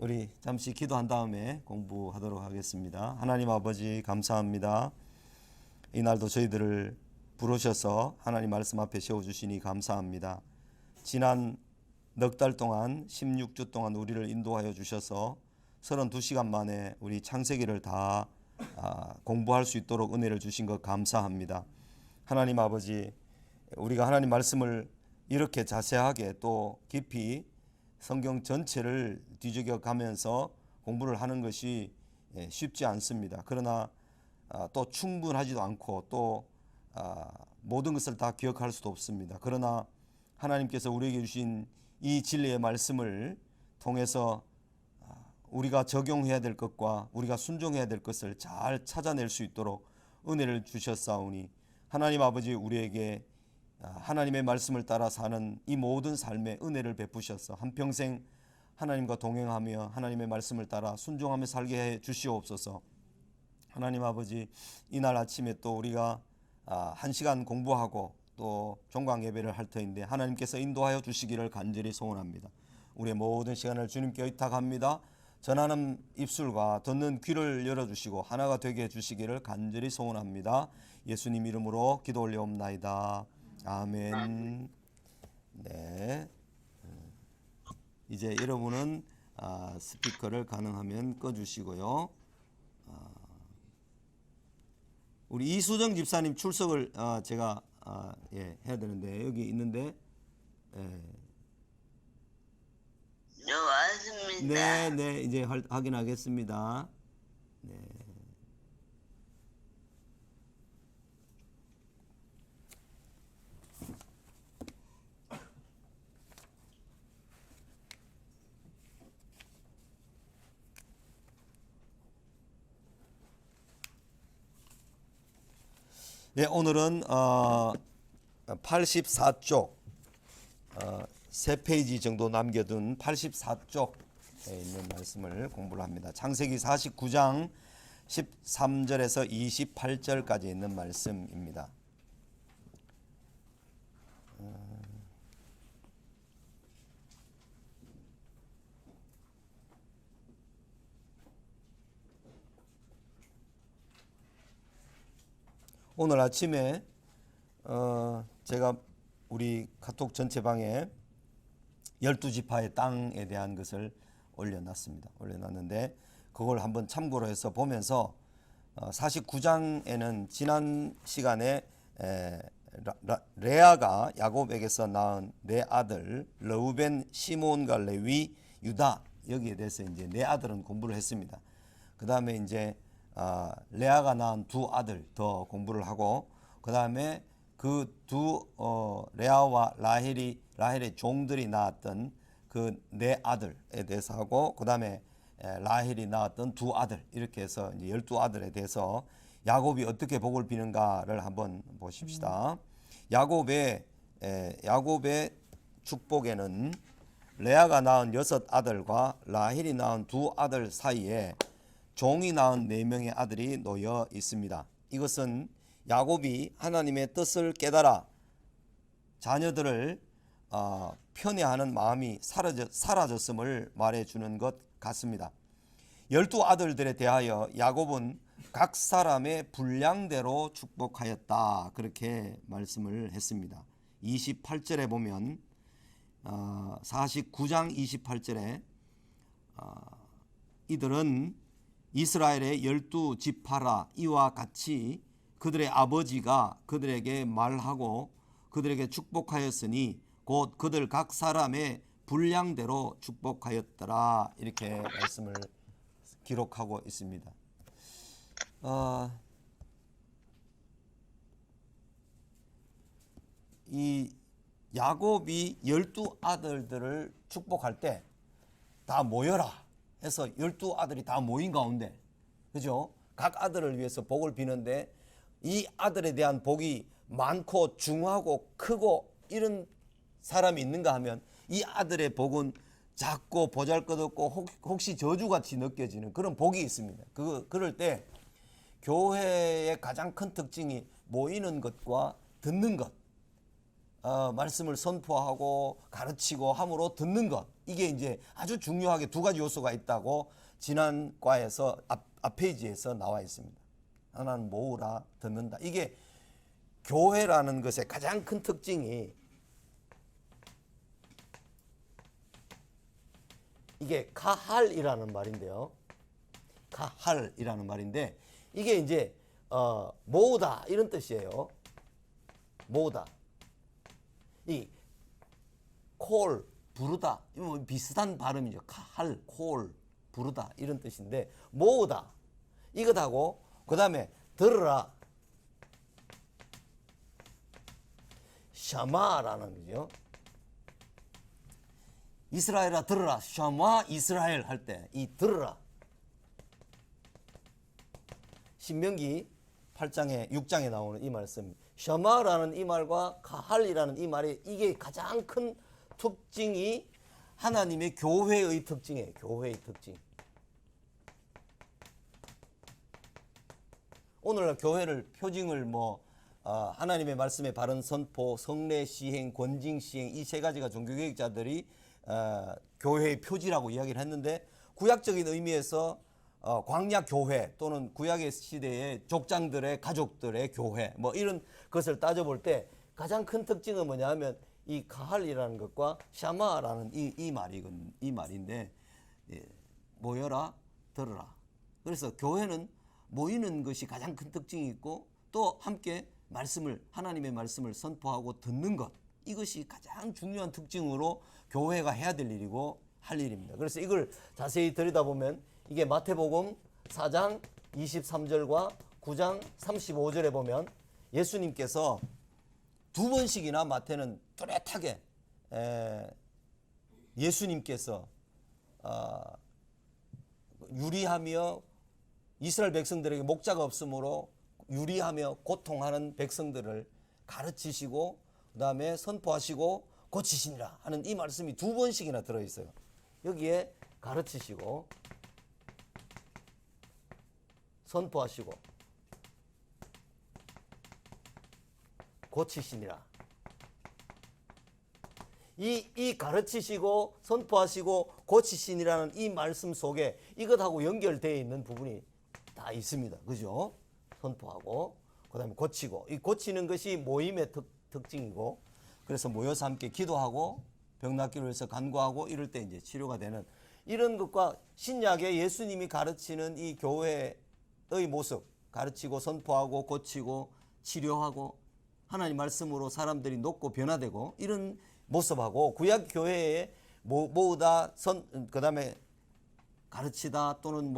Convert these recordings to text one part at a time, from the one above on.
우리 잠시 기도한 다음에 공부하도록 하겠습니다. 하나님 아버지 감사합니다. 이날도 저희들을 부르셔서 하나님 말씀 앞에 세워주시니 감사합니다. 지난 넉 달 동안 16주 동안 우리를 인도하여 주셔서 32시간 만에 우리 창세기를 다 공부할 수 있도록 은혜를 주신 것 감사합니다. 하나님 아버지, 우리가 하나님 말씀을 이렇게 자세하게 또 깊이 성경 전체를 뒤적여 가면서 공부를 하는 것이 쉽지 않습니다. 그러나 또 충분하지도 않고 또 모든 것을 다 기억할 수도 없습니다. 그러나 하나님께서 우리에게 주신 이 진리의 말씀을 통해서 우리가 적용해야 될 것과 우리가 순종해야 될 것을 잘 찾아낼 수 있도록 은혜를 주셨사오니 하나님 아버지, 우리에게 하나님의 말씀을 따라 사는 이 모든 삶의 은혜를 베푸셔서 한평생 하나님과 동행하며 하나님의 말씀을 따라 순종하며 살게 해 주시옵소서. 하나님 아버지, 이날 아침에 또 우리가 1시간 공부하고 또 종강 예배를 할 터인데 하나님께서 인도하여 주시기를 간절히 소원합니다. 우리의 모든 시간을 주님께 의탁합니다. 전하는 입술과 듣는 귀를 열어주시고 하나가 되게 해주시기를 간절히 소원합니다. 예수님 이름으로 기도 올려옵나이다. 아멘. 네. 이제 여러분은 스피커를 가능하면 꺼주시고요. 우리 이수정 집사님 출석을 제가 해야 되는데 여기 있는데. 네, 왔습니다. 네, 이제 확인하겠습니다. 네. 네, 오늘은 84쪽 3페이지 정도 남겨둔 84쪽에 있는 말씀을 공부를 합니다. 창세기 49장 13절에서 28절까지 있는 말씀입니다. 오늘 아침에 제가 우리 카톡 전체방에 12지파의 땅에 대한 것을 올려놨는데 그걸 한번 참고로 해서 보면서 49장에는 지난 시간에 레아가 야곱에게서 낳은 네 아들 르우벤, 시몬과 레위, 유다, 여기에 대해서 이제 네 아들은 공부를 했습니다. 그 다음에 이제 레아가 낳은 두 아들 더 공부를 하고, 그 다음에 그 두 레아와 라헬의 종들이 낳았던 그 네 아들에 대해서 하고, 그 다음에 라헬이 낳았던 두 아들, 이렇게 해서 이제 12아들에 대해서 야곱이 어떻게 복을 비는가를 한번 보십시다. 야곱의 축복에는 레아가 낳은 6아들과 라헬이 낳은 두 아들 사이에 종이 낳은 4명의 아들이 놓여 있습니다. 이것은 야곱이 하나님의 뜻을 깨달아 자녀들을 편애하는 마음이 사라졌음을 말해주는 것 같습니다. 12아들들에 대하여 야곱은 각 사람의 분량대로 축복하였다, 그렇게 말씀을 했습니다. 28절에 보면 49장 28절에 이들은 이스라엘의 12지파라, 이와 같이 그들의 아버지가 그들에게 말하고 그들에게 축복하였으니 곧 그들 각 사람의 분량대로 축복하였더라, 이렇게 말씀을 기록하고 있습니다. 이 야곱이 12아들들을 축복할 때 다 모여라 해서 12아들이 다 모인 가운데, 그죠? 각 아들을 위해서 복을 비는데 이 아들에 대한 복이 많고 중하고 크고 이런 사람이 있는가 하면 이 아들의 복은 작고 보잘것없고 혹시 저주같이 느껴지는 그런 복이 있습니다. 그럴 때 교회의 가장 큰 특징이 모이는 것과 듣는 것, 말씀을 선포하고 가르치고 함으로 듣는 것, 이게 이제 아주 중요하게 두 가지 요소가 있다고 지난 과에서 앞 페이지에서 나와 있습니다. 하나는 모으라, 듣는다. 이게 교회라는 것의 가장 큰 특징이 이게 카할이라는 말인데요. 카할이라는 말인데 이게 이제 모으다 이런 뜻이에요. 모으다. 이 콜, 부르다, 뭐 비슷한 발음이죠. 카할, 콜, 부르다 이런 뜻인데 모으다 이것하고 그 다음에 들으라, 샤마라는 거죠. 이스라엘아 들으라, 샤마 이스라엘 할 때 이 들으라, 신명기 8장에 6장에 나오는 이 말씀, 샤마라는 이 말과 가할이라는 이 말이 이게 가장 큰 특징이 하나님의 교회의 특징이에요. 교회의 특징. 오늘날 교회를 표징을 하나님의 말씀의 바른 선포, 성례 시행, 권징 시행 이 세 가지가 종교개혁자들이 교회의 표지라고 이야기를 했는데 구약적인 의미에서 광야 교회 또는 구약의 시대의 족장들의 가족들의 교회 이런 것을 따져볼 때 가장 큰 특징은 뭐냐 하면 이 가할이라는 것과 샤마라는 이 말인데 모여라 들으라. 그래서 교회는 모이는 것이 가장 큰 특징이 있고 또 함께 하나님의 말씀을 선포하고 듣는 것, 이것이 가장 중요한 특징으로 교회가 해야 될 일이고 할 일입니다. 그래서 이걸 자세히 들여다보면 이게 마태복음 4장 23절과 9장 35절에 보면 예수님께서 두 번씩이나 마태는 뚜렷하게 예수님께서 유리하며 이스라엘 백성들에게 목자가 없으므로 유리하며 고통하는 백성들을 가르치시고 그 다음에 선포하시고 고치시니라 하는 이 말씀이 두 번씩이나 들어있어요. 여기에 가르치시고 선포하시고 고치시니라. 이 가르치시고 선포하시고 고치시니라는 이 말씀 속에 이것하고 연결되어 있는 부분이 다 있습니다. 그죠? 선포하고 그 다음에 고치고, 이 고치는 것이 모임의 특징이고, 그래서 모여서 함께 기도하고 병 낫기를 위해서 간구하고 이럴 때 이제 치료가 되는 이런 것과 신약의 예수님이 가르치는 이 교회의 모습, 가르치고 선포하고 고치고 치료하고 하나님 말씀으로 사람들이 높고 변화되고 이런 모습하고 구약 교회의 모으다 그 다음에 가르치다 또는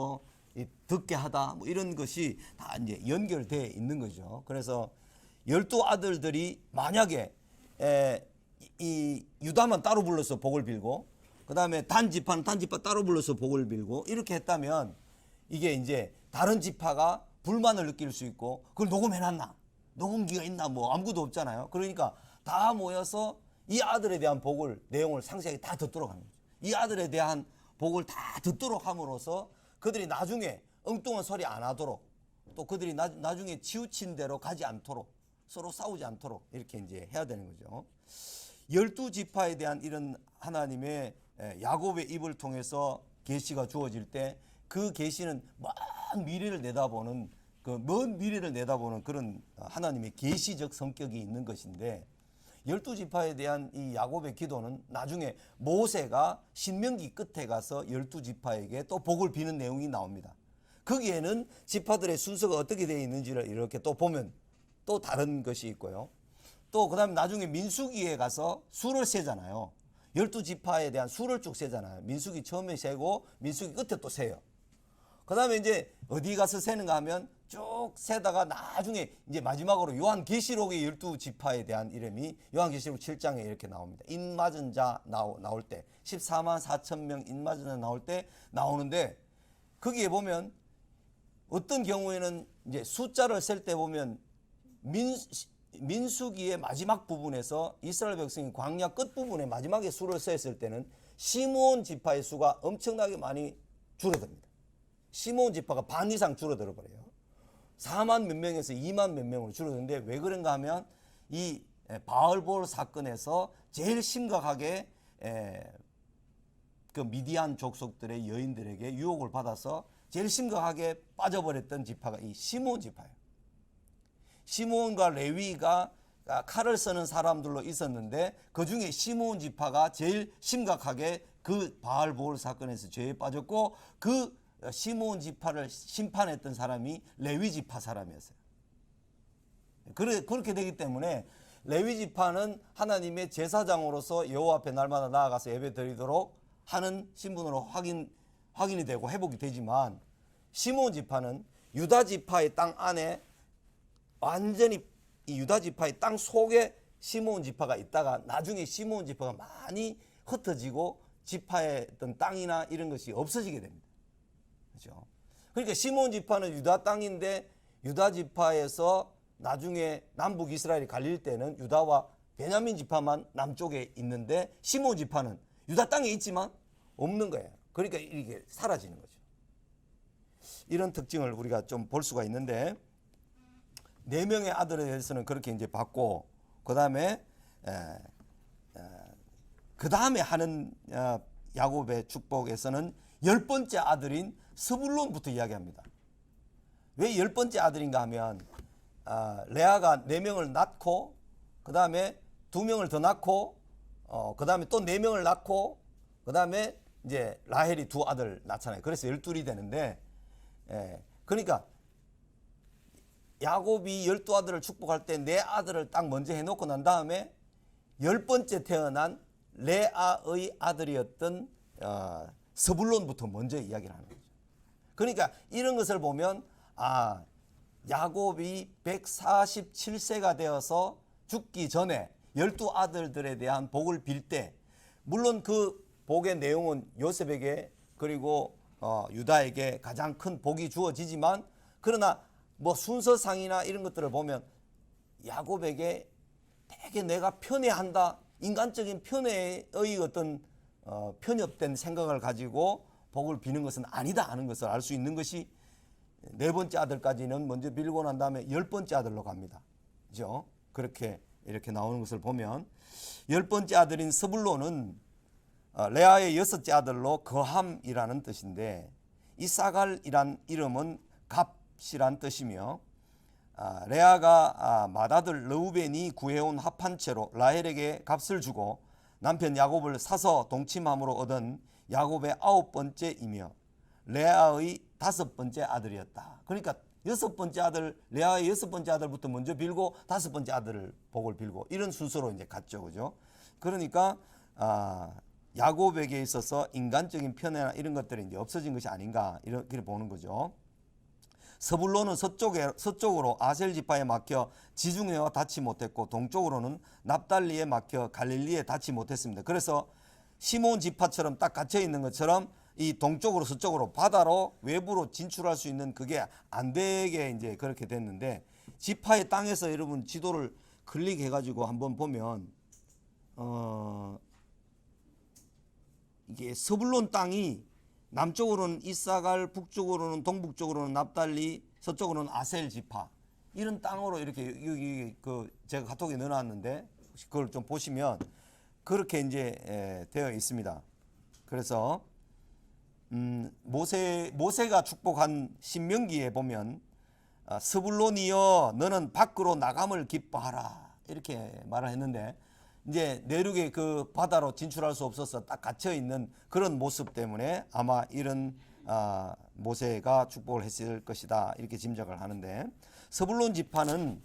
듣게 하다 이런 것이 다 이제 연결되어 있는 거죠. 그래서 12 아들들이 만약에 이 유다만 따로 불러서 복을 빌고 그 다음에 단지파는 단지파 따로 불러서 복을 빌고 이렇게 했다면 이게 이제 다른 지파가 불만을 느낄 수 있고 그걸 녹음해놨나? 녹음기가 있나? 아무것도 없잖아요. 그러니까 다 모여서 이 아들에 대한 내용을 상세하게 다 듣도록 하는 거죠. 이 아들에 대한 복을 다 듣도록 함으로써 그들이 나중에 엉뚱한 소리 안 하도록 또 그들이 나중에 치우친 대로 가지 않도록 서로 싸우지 않도록 이렇게 이제 해야 되는 거죠. 12지파에 대한 이런 하나님의 야곱의 입을 통해서 계시가 주어질 때 그 계시는 먼 미래를 내다보는 그런 하나님의 계시적 성격이 있는 것인데 12지파에 대한 이 야곱의 기도는 나중에 모세가 신명기 끝에 가서 12지파에게 또 복을 비는 내용이 나옵니다. 거기에는 지파들의 순서가 어떻게 되어 있는지를 이렇게 또 보면 또 다른 것이 있고요. 또 그 다음에 나중에 민수기에 가서 수를 세잖아요. 12지파에 대한 수를 쭉 세잖아요. 민수기 처음에 세고 민수기 끝에 또 세요. 그 다음에 이제 어디 가서 세는가 하면 쭉 세다가 나중에 이제 마지막으로 요한계시록의 12지파에 대한 이름이 요한계시록 7장에 이렇게 나옵니다. 인맞은 자 나올 때 14만 4천 명 인맞은 자 나올 때 나오는데 거기에 보면 어떤 경우에는 이제 숫자를 셀 때 보면 민수기의 마지막 부분에서 이스라엘 백성이 광야 끝 부분에 마지막에 수를 셌을 때는 시므온 지파의 수가 엄청나게 많이 줄어듭니다. 시므온 지파가 반 이상 줄어들어 버려요. 4만 몇 명에서 2만 몇 명으로 줄어드는데 왜 그런가 하면 이 바알볼 사건에서 제일 심각하게 그 미디안 족속들의 여인들에게 유혹을 받아서 제일 심각하게 빠져버렸던 지파가 이 시므온 지파예요. 시므온과 레위가 칼을 쓰는 사람들로 있었는데 그 중에 시므온 지파가 제일 심각하게 그 바알볼 사건에서 죄에 빠졌고 그 시므온 지파를 심판했던 사람이 레위 지파 사람이었어요. 그렇게 되기 때문에 레위 지파는 하나님의 제사장으로서 여호와 앞에 날마다 나아가서 예배 드리도록 하는 신분으로 확인이 되고 회복이 되지만 시므온 지파는 유다 지파의 땅 안에 완전히 이 유다 지파의 땅 속에 시므온 지파가 있다가 나중에 시므온 지파가 많이 흩어지고 지파의 어떤 땅이나 이런 것이 없어지게 됩니다. 그렇죠? 그러니까 시므온 지파는 유다 땅인데 유다 지파에서 나중에 남북 이스라엘이 갈릴 때는 유다와 베냐민 지파만 남쪽에 있는데 시므온 지파는 유다 땅에 있지만 없는 거예요. 그러니까 이게 사라지는 거죠. 이런 특징을 우리가 좀 볼 수가 있는데 4명의 아들에 대해서는 그렇게 이제 받고 그다음에 하는 야곱의 축복에서는 10번째 아들인 스불론부터 이야기합니다. 왜 10번째 아들인가 하면 레아가 4명을 낳고 그다음에 2명을 더 낳고 그다음에 또 4명을 낳고 그다음에 이제 라헬이 2 아들 낳잖아요. 그래서 12이 되는데 그러니까 야곱이 12아들을 축복할 때 4아들을 딱 먼저 해놓고 난 다음에 10번째 태어난 레아의 아들이었던 스불론부터 먼저 이야기를 하는 거죠. 그러니까 이런 것을 보면 야곱이 147세가 되어서 죽기 전에 12아들들에 대한 복을 빌 때 물론 그 복의 내용은 요셉에게 그리고 유다에게 가장 큰 복이 주어지지만 그러나 뭐 순서상이나 이런 것들을 보면 야곱에게 되게 내가 편애한다 인간적인 편애의 어떤 편협된 생각을 가지고 복을 비는 것은 아니다 하는 것을 알 수 있는 것이 4번째 아들까지는 먼저 빌고 난 다음에 10번째 아들로 갑니다. 그죠? 그렇게 이렇게 나오는 것을 보면 10번째 아들인 스불론은 레아의 6째 아들로 거함이라는 뜻인데 이사갈이란 이름은 값이란 뜻이며 레아가 맏아들 르우벤이 구해온 합한 채로 라헬에게 값을 주고 남편 야곱을 사서 동침함으로 얻은 야곱의 9번째이며 레아의 5번째 아들이었다. 그러니까 6번째 아들 레아의 6번째 아들부터 먼저 빌고 5번째 아들을 복을 빌고 이런 순서로 이제 갔죠. 그죠? 그러니까 야곱에게 있어서 인간적인 편애나 이런 것들이 이제 없어진 것이 아닌가 이렇게 보는 거죠. 서불론은 서쪽으로 아셀 지파에 막혀 지중해와 닿지 못했고 동쪽으로는 납달리에 막혀 갈릴리에 닿지 못했습니다. 그래서 시몬 지파처럼 딱 갇혀 있는 것처럼 이 동쪽으로 서쪽으로 바다로 외부로 진출할 수 있는 그게 안 되게 이제 그렇게 됐는데 지파의 땅에서 여러분 지도를 클릭해 가지고 한번 보면 이게 서불론 땅이 남쪽으로는 이사갈, 북쪽으로는 동북쪽으로는 납달리, 서쪽으로는 아셀 지파 이런 땅으로 이렇게 여기 제가 카톡에 넣어놨는데 그걸 좀 보시면 그렇게 이제 되어 있습니다. 그래서 모세가 축복한 신명기에 보면 스불론이여 너는 밖으로 나감을 기뻐하라 이렇게 말을 했는데 이제 내륙의 그 바다로 진출할 수 없어서 딱 갇혀 있는 그런 모습 때문에 아마 이런 모세가 축복을 했을 것이다 이렇게 짐작을 하는데 스불론 지파는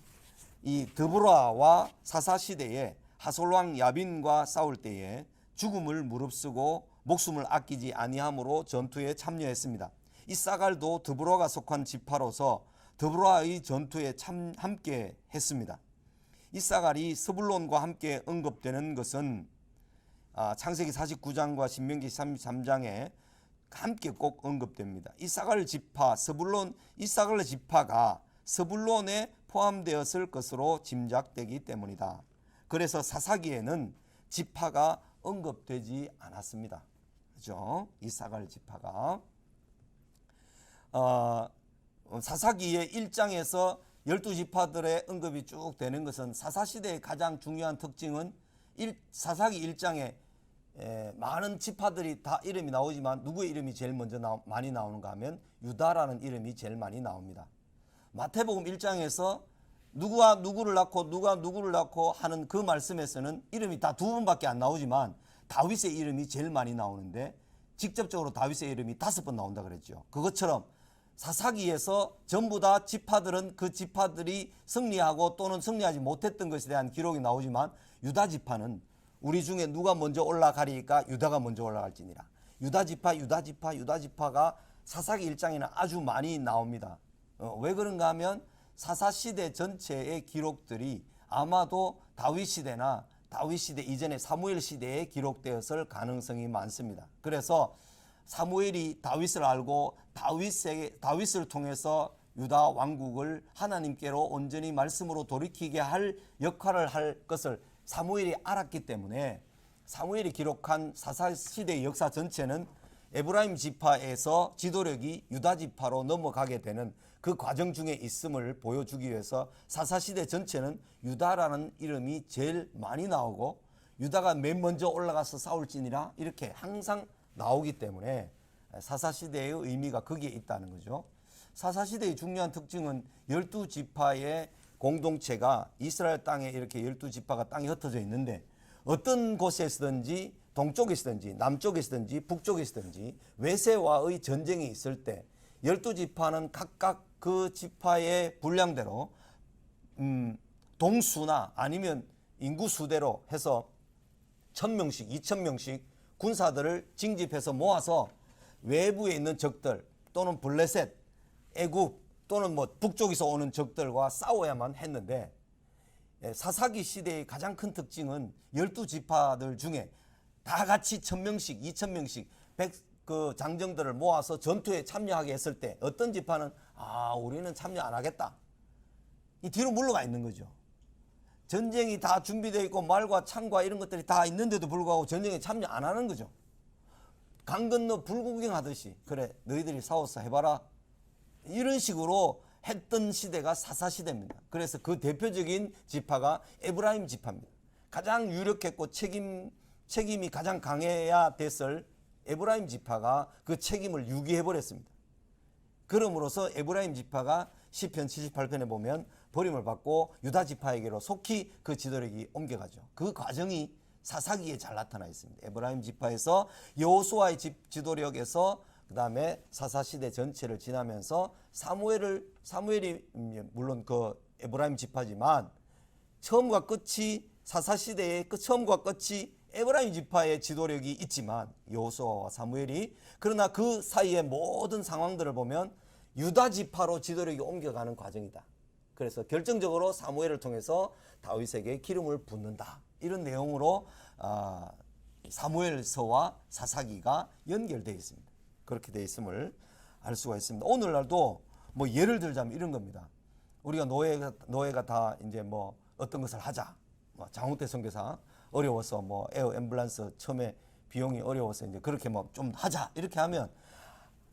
이 드보라와 사사 시대에 하솔왕 야빈과 싸울 때에 죽음을 무릅쓰고 목숨을 아끼지 아니함으로 전투에 참여했습니다. 이사갈도 드보라가 속한 지파로서 드보라의 전투에 함께 했습니다. 이사갈이 스불론과 함께 언급되는 것은 창세기 49장과 신명기 33장에 함께 꼭 언급됩니다. 이사갈 지파, 이사갈 지파가 스불론에 포함되었을 것으로 짐작되기 때문이다. 그래서 사사기에는 지파가 언급되지 않았습니다. 그죠? 이사갈 지파가 사사기의 1장에서 12지파들의 언급이 쭉 되는 것은 사사시대의 가장 중요한 특징은 사사기 1장에 많은 지파들이 다 이름이 나오지만 누구의 이름이 제일 먼저 많이 나오는가 하면 유다라는 이름이 제일 많이 나옵니다. 마태복음 1장에서 누가 누구를 낳고 하는 그 말씀에서는 이름이 다 두 번밖에 안 나오지만 다윗의 이름이 제일 많이 나오는데 직접적으로 다윗의 이름이 5번 나온다 그랬죠. 그것처럼 사사기에서 전부 다 지파들은 그 지파들이 승리하고 또는 승리하지 못했던 것에 대한 기록이 나오지만 유다 지파는 우리 중에 누가 먼저 올라가리까 유다가 먼저 올라갈지니라. 유다 지파가 사사기 1장에는 아주 많이 나옵니다. 왜 그런가 하면 사사시대 전체의 기록들이 아마도 다윗 시대 이전의 사무엘 시대에 기록되었을 가능성이 많습니다. 그래서 사무엘이 다윗을 알고 다윗을 통해서 유다 왕국을 하나님께로 온전히 말씀으로 돌이키게 할 역할을 할 것을 사무엘이 알았기 때문에 사무엘이 기록한 사사시대의 역사 전체는 에브라임 지파에서 지도력이 유다 지파로 넘어가게 되는 그 과정 중에 있음을 보여주기 위해서 사사시대 전체는 유다라는 이름이 제일 많이 나오고 유다가 맨 먼저 올라가서 싸울지니라 이렇게 항상 나오기 때문에 사사시대의 의미가 거기에 있다는 거죠. 사사시대의 중요한 특징은 12지파의 공동체가 이스라엘 땅에 이렇게 12지파가 땅이 흩어져 있는데 어떤 곳에 있든지 동쪽에 있든지 남쪽에 있든지 북쪽에 있든지 외세와의 전쟁이 있을 때 12지파는 각각 그 지파의 분량대로 동수나 아니면 인구수대로 해서 1000명씩 2000명씩 군사들을 징집해서 모아서 외부에 있는 적들 또는 블레셋, 애굽 또는 뭐 북쪽에서 오는 적들과 싸워야만 했는데 사사기 시대의 가장 큰 특징은 12지파들 중에 다 같이 1000명씩 2000명씩 그 장정들을 모아서 전투에 참여하게 했을 때 어떤 지파는 우리는 참여 안 하겠다. 이 뒤로 물러가 있는 거죠. 전쟁이 다 준비되어 있고 말과 창과 이런 것들이 다 있는데도 불구하고 전쟁에 참여 안 하는 거죠. 강 건너 불구경하듯이 그래 너희들이 싸워서 해봐라. 이런 식으로 했던 시대가 사사시대입니다. 그래서 그 대표적인 지파가 에브라임 지파입니다. 가장 유력했고 책임이 가장 강해야 됐을 에브라임 지파가 그 책임을 유기해버렸습니다. 그럼으로써 에브라임 지파가 시편 78편에 보면 버림을 받고 유다 지파에게로 속히 그 지도력이 옮겨가죠. 그 과정이 사사기에 잘 나타나 있습니다. 에브라임 지파에서 여호수아의 지도력에서 그 다음에 사사시대 전체를 지나면서 사무엘이 물론 그 에브라임 지파지만 처음과 끝이 사사시대의 처음과 끝이 에브라임 지파의 지도력이 있지만 여호수아와 사무엘이 그러나 그 사이의 모든 상황들을 보면 유다 지파로 지도력이 옮겨가는 과정이다. 그래서 결정적으로 사무엘을 통해서 다윗에게 기름을 붓는다. 이런 내용으로 사무엘서와 사사기가 연결되어 있습니다. 그렇게 되어 있음을 알 수가 있습니다. 오늘날도 뭐 예를 들자면 이런 겁니다. 우리가 노예가 다 이제 뭐 어떤 것을 하자. 뭐 장훈태 선교사 어려워서 뭐 에어 앰뷸런스 처음에 비용이 어려워서 이제 그렇게 뭐 좀 하자 이렇게 하면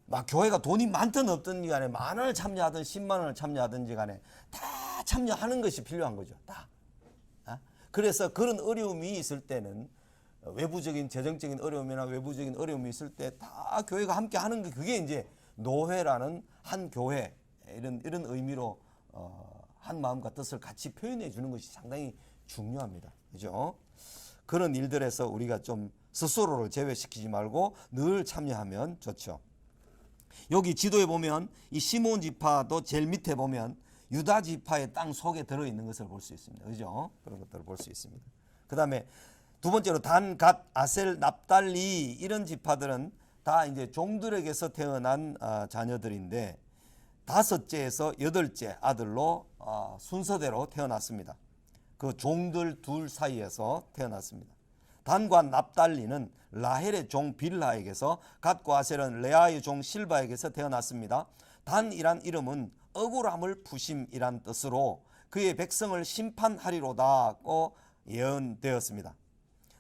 막 교회가 돈이 많든 없든 간에 10,000원을 참여하든 10만 원을 참여하든지 간에 다 참여하는 것이 필요한 거죠. 다. 그래서 그런 어려움이 있을 때는 외부적인 재정적인 어려움이나 외부적인 어려움이 있을 때 다 교회가 함께 하는 게 그게 이제 노회라는 한 교회 이런 의미로 한 마음과 뜻을 같이 표현해 주는 것이 상당히 중요합니다. 그죠? 그런 일들에서 우리가 좀 스스로를 제외시키지 말고 늘 참여하면 좋죠. 여기 지도에 보면 이 시몬 지파도 제일 밑에 보면 유다 지파의 땅 속에 들어있는 것을 볼 수 있습니다. 그죠? 그런 것들을 볼 수 있습니다. 그 다음에 두 번째로 단, 갓, 아셀, 납달리 이런 지파들은 다 이제 종들에게서 태어난 자녀들인데 5째에서 8째 아들로 순서대로 태어났습니다. 그 종들 둘 사이에서 태어났습니다. 단과 납달리는 라헬의 종 빌하에게서 갓과 아셀은 레아의 종 실바에게서 태어났습니다. 단이란 이름은 억울함을 푸심이란 뜻으로 그의 백성을 심판하리로다고 예언되었습니다.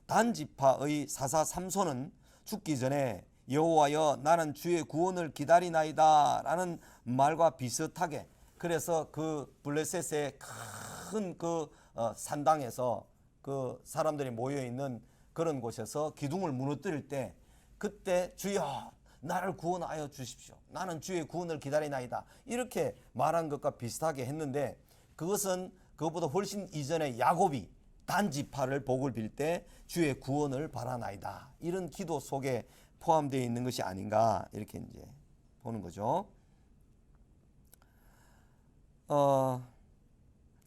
단 지파의 사사 삼손은 죽기 전에 여호와여 나는 주의 구원을 기다리나이다 라는 말과 비슷하게 그래서 그 블레셋의 큰 그 산당에서 그 사람들이 모여 있는 그런 곳에서 기둥을 무너뜨릴 때 그때 주여 나를 구원하여 주십시오. 나는 주의 구원을 기다리나이다. 이렇게 말한 것과 비슷하게 했는데 그것은 그것보다 훨씬 이전에 야곱이 단지파를 복을 빌 때 주의 구원을 바라나이다. 이런 기도 속에 포함되어 있는 것이 아닌가 이렇게 이제 보는 거죠.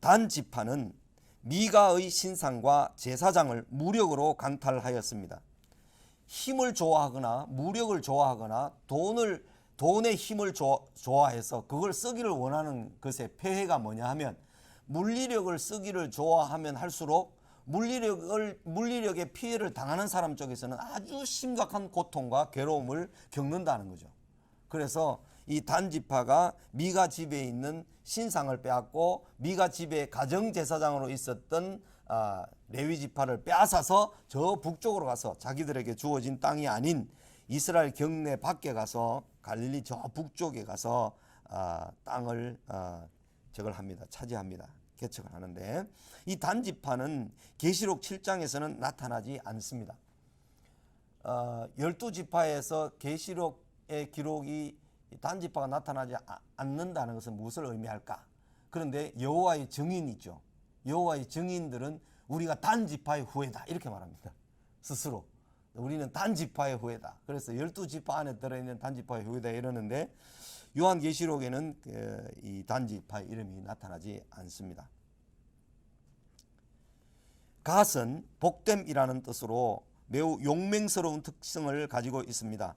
단지파는 미가의 신상과 제사장을 무력으로 강탈하였습니다. 힘을 좋아하거나 무력을 좋아하거나 돈의 힘을 좋아해서 그걸 쓰기를 원하는 것의 폐해가 뭐냐 하면 물리력을 쓰기를 좋아하면 할수록 물리력의 피해를 당하는 사람 쪽에서는 아주 심각한 고통과 괴로움을 겪는다는 거죠. 그래서 이 단지파가 미가 집에 있는 신상을 빼앗고 미가 집에 가정제사장으로 있었던 레위 지파를 빼앗아서 저 북쪽으로 가서 자기들에게 주어진 땅이 아닌 이스라엘 경내 밖에 가서 갈릴리 저 북쪽에 가서 땅을 저걸 합니다. 차지합니다. 개척을 하는데 이 단지파는 계시록 7장에서는 나타나지 않습니다. 12지파에서 계시록의 기록이 단지파가 나타나지 않는다는 것은 무엇을 의미할까? 그런데 여호와의 증인이죠. 여호와의 증인들은 우리가 단지파의 후예다 이렇게 말합니다. 스스로 우리는 단지파의 후예다. 그래서 12지파 안에 들어있는 단지파의 후예다 이러는데 요한계시록에는 이 단지파의 이름이 나타나지 않습니다. 갓은 복됨이라는 뜻으로 매우 용맹스러운 특성을 가지고 있습니다.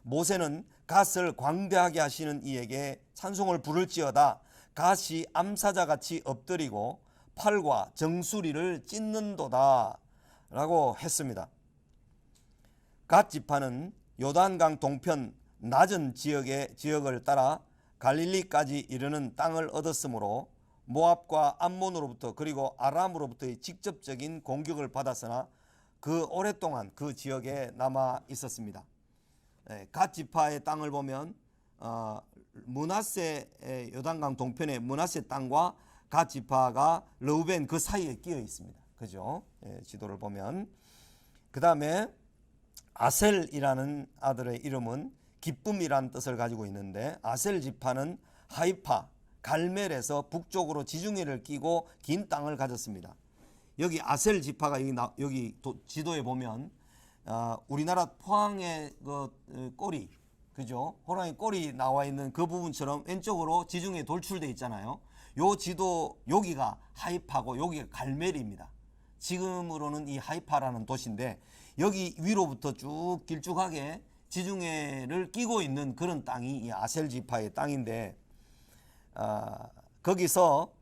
모세는 갓을 광대하게 하시는 이에게 찬송을 부를지어다 갓이 암사자같이 엎드리고 팔과 정수리를 찢는도다 라고 했습니다. 갓 지파는 요단강 동편 낮은 지역을 따라 갈릴리까지 이르는 땅을 얻었으므로 모압과 암몬으로부터 그리고 아람으로부터의 직접적인 공격을 받았으나 그 오랫동안 그 지역에 남아 있었습니다. 갓 지파의 땅을 보면 므낫세 요단강 동편의 므낫세 땅과 갓 지파가 르우벤 그 사이에 끼어 있습니다. 그죠? 지도를 보면 그 다음에 아셀이라는 아들의 이름은 기쁨이라는 뜻을 가지고 있는데 아셀 지파는 하이파 갈멜에서 북쪽으로 지중해를 끼고 긴 땅을 가졌습니다. 여기 아셀 지파가 여기 지도에 보면 우리나라 포항의 그 꼬리, 그죠? 호랑이 꼬리 나와 있는 그 부분처럼 왼쪽으로 지중해 돌출돼 있잖아요. 요 지도 여기가 하이파고 여기가 갈멜입니다. 지금으로는 이 하이파라는 도시인데 여기 위로부터 쭉 길쭉하게 지중해를 끼고 있는 그런 땅이 이 아셀 지파의 땅인데 거기서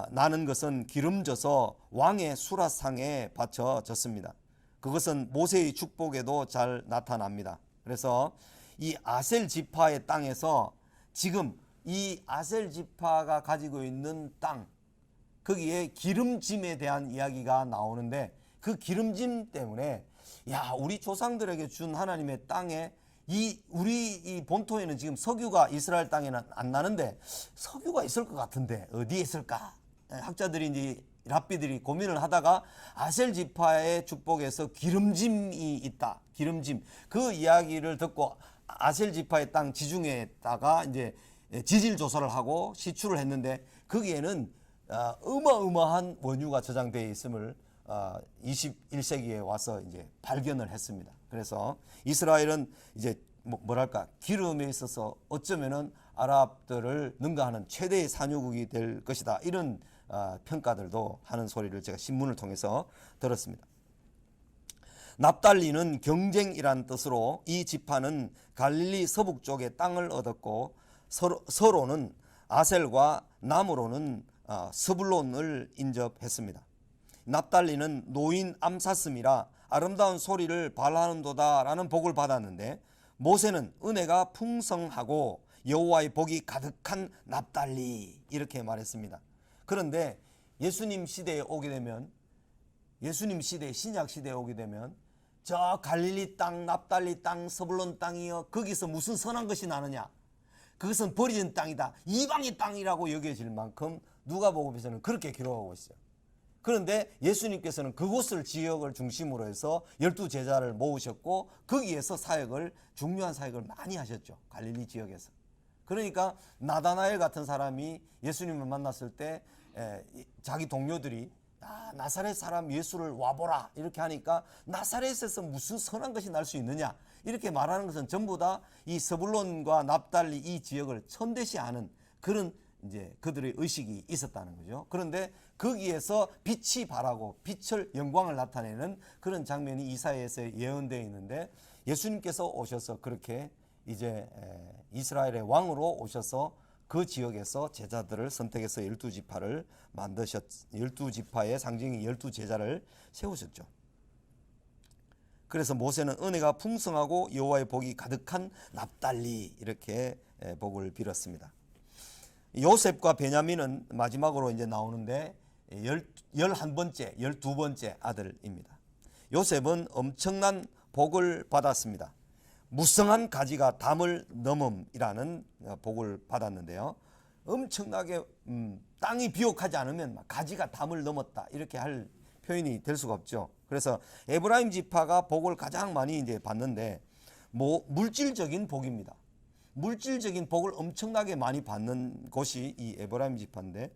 나는 것은 기름져서 왕의 수라상에 바쳐졌습니다. 그것은 모세의 축복에도 잘 나타납니다. 그래서 이 아셀 지파의 땅에서 지금 이 아셀 지파가 가지고 있는 땅 거기에 기름짐에 대한 이야기가 나오는데 그 기름짐 때문에 우리 조상들에게 준 하나님의 땅에 우리 이 본토에는 지금 석유가 이스라엘 땅에는 안 나는데 석유가 있을 것 같은데 어디에 있을까? 학자들이 이제 랍비들이 고민을 하다가 아셀 지파의 축복에서 기름짐이 있다. 기름짐. 그 이야기를 듣고 아셀 지파의 땅 지중해에다가 이제 지질 조사를 하고 시추를 했는데 거기에는 어마어마한 원유가 저장되어 있음을 21세기에 와서 이제 발견을 했습니다. 그래서 이스라엘은 이제 뭐랄까 기름에 있어서 어쩌면은 아랍들을 능가하는 최대의 산유국이 될 것이다. 이런 평가들도 하는 소리를 제가 신문을 통해서 들었습니다. 납달리는 경쟁이란 뜻으로 이 지파는 갈릴리 서북 쪽에 땅을 얻었고 서로는 아셀과 남으로는 스불론을 인접했습니다. 납달리는 노인 암사슴이라 아름다운 소리를 발하는도다 라는 복을 받았는데 모세는 은혜가 풍성하고 여호와의 복이 가득한 납달리 이렇게 말했습니다. 그런데 예수님 시대에 오게 되면 예수님 시대 신약 시대에 오게 되면 저 갈릴리 땅 납달리 땅 스불론 땅이여 거기서 무슨 선한 것이 나느냐 그것은 버려진 땅이다, 이방의 땅이라고 여겨질 만큼 누가복음에서는 그렇게 기록하고 있어요. 그런데 예수님께서는 그곳을 지역을 중심으로 해서 12제자를 모으셨고 거기에서 사역을, 중요한 사역을 많이 하셨죠. 갈릴리 지역에서. 그러니까 나다나엘 같은 사람이 예수님을 만났을 때 자기 동료들이 나사렛 사람 예수를 와보라 이렇게 하니까 나사렛에서 무슨 선한 것이 날 수 있느냐 이렇게 말하는 것은 전부 다 이 스불론과 납달리 이 지역을 천대시하는 그런 이제 그들의 의식이 있었다는 거죠. 그런데 거기에서 빛이 발하고 빛을, 영광을 나타내는 그런 장면이 이사야에서 예언되어 있는데 예수님께서 오셔서 그렇게 이제 이스라엘의 왕으로 오셔서 그 지역에서 제자들을 선택해서 12지파를 만드셨, 12지파의 상징이 12제자를 세우셨죠. 그래서 모세는 은혜가 풍성하고 여호와의 복이 가득한 납달리 이렇게 복을 빌었습니다. 요셉과 베냐민은 마지막으로 이제 나오는데 11번째, 12번째 아들입니다. 요셉은 엄청난 복을 받았습니다. 무성한 가지가 담을 넘음이라는 복을 받았는데요. 엄청나게 땅이 비옥하지 않으면 막 가지가 담을 넘었다 이렇게 할 표현이 될 수가 없죠. 그래서 에브라임 지파가 복을 가장 많이 이제 받는데 물질적인 복입니다. 물질적인 복을 엄청나게 많이 받는 곳이 이 에브라임 지파인데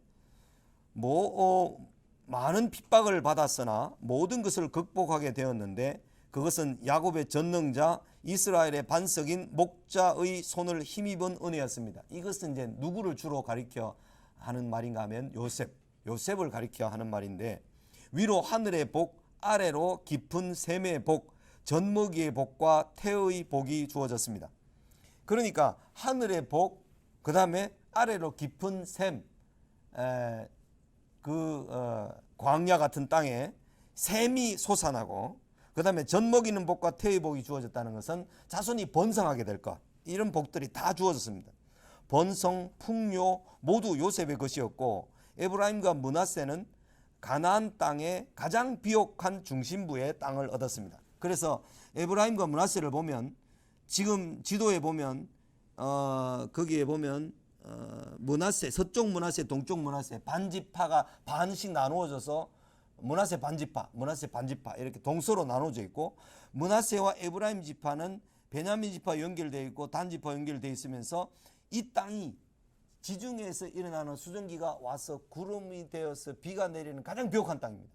많은 핍박을 받았으나 모든 것을 극복하게 되었는데 그것은 야곱의 전능자 이스라엘의 반석인 목자의 손을 힘입은 은혜였습니다. 이것은 이제 누구를 주로 가리켜 하는 말인가 하면 요셉을 가리켜 하는 말인데 위로 하늘의 복, 아래로 깊은 샘의 복, 젖먹이의 복과 태의 복이 주어졌습니다. 그러니까 하늘의 복, 그 다음에 아래로 깊은 샘, 광야 같은 땅에 샘이 솟아나고 그 다음에 젖먹이는 복과 태의 복이 주어졌다는 것은 자손이 번성하게 될 것, 이런 복들이 다 주어졌습니다. 번성, 풍요 모두 요셉의 것이었고 에브라임과 므낫세는 가나안 땅의 가장 비옥한 중심부의 땅을 얻었습니다. 그래서 에브라임과 므낫세를 보면 지금 지도에 보면 거기에 보면 므낫세, 서쪽 므낫세, 동쪽 므낫세 반지파가 반씩 나누어져서 므낫세 반지파 이렇게 동서로 나눠져 있고 므낫세와 에브라임 지파는 베냐민 지파 연결되어 있고 단 지파 연결되어 있으면서 이 땅이 지중해에서 일어나는 수증기가 와서 구름이 되어서 비가 내리는 가장 비옥한 땅입니다.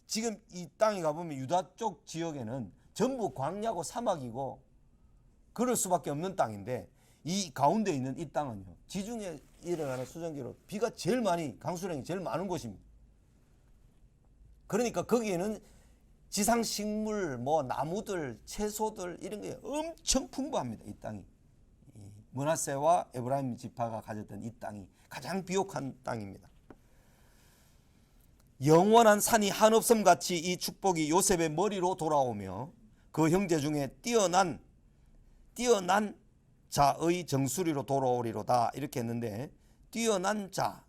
지금 이 땅에 가보면 유다 쪽 지역에는 전부 광야고 사막이고 그럴 수밖에 없는 땅인데 이 가운데 있는 이 땅은요, 지중해 일어나는 수증기로 비가 제일 많이, 강수량이 제일 많은 곳입니다. 그러니까 거기에는 지상식물, 나무들, 채소들 이런 게 엄청 풍부합니다. 이 땅이. 므낫세와 에브라임 지파가 가졌던 이 땅이 가장 비옥한 땅입니다. 영원한 산이 한없음 같이 이 축복이 요셉의 머리로 돌아오며 그 형제 중에 뛰어난 자의 정수리로 돌아오리로다 이렇게 했는데 뛰어난 자,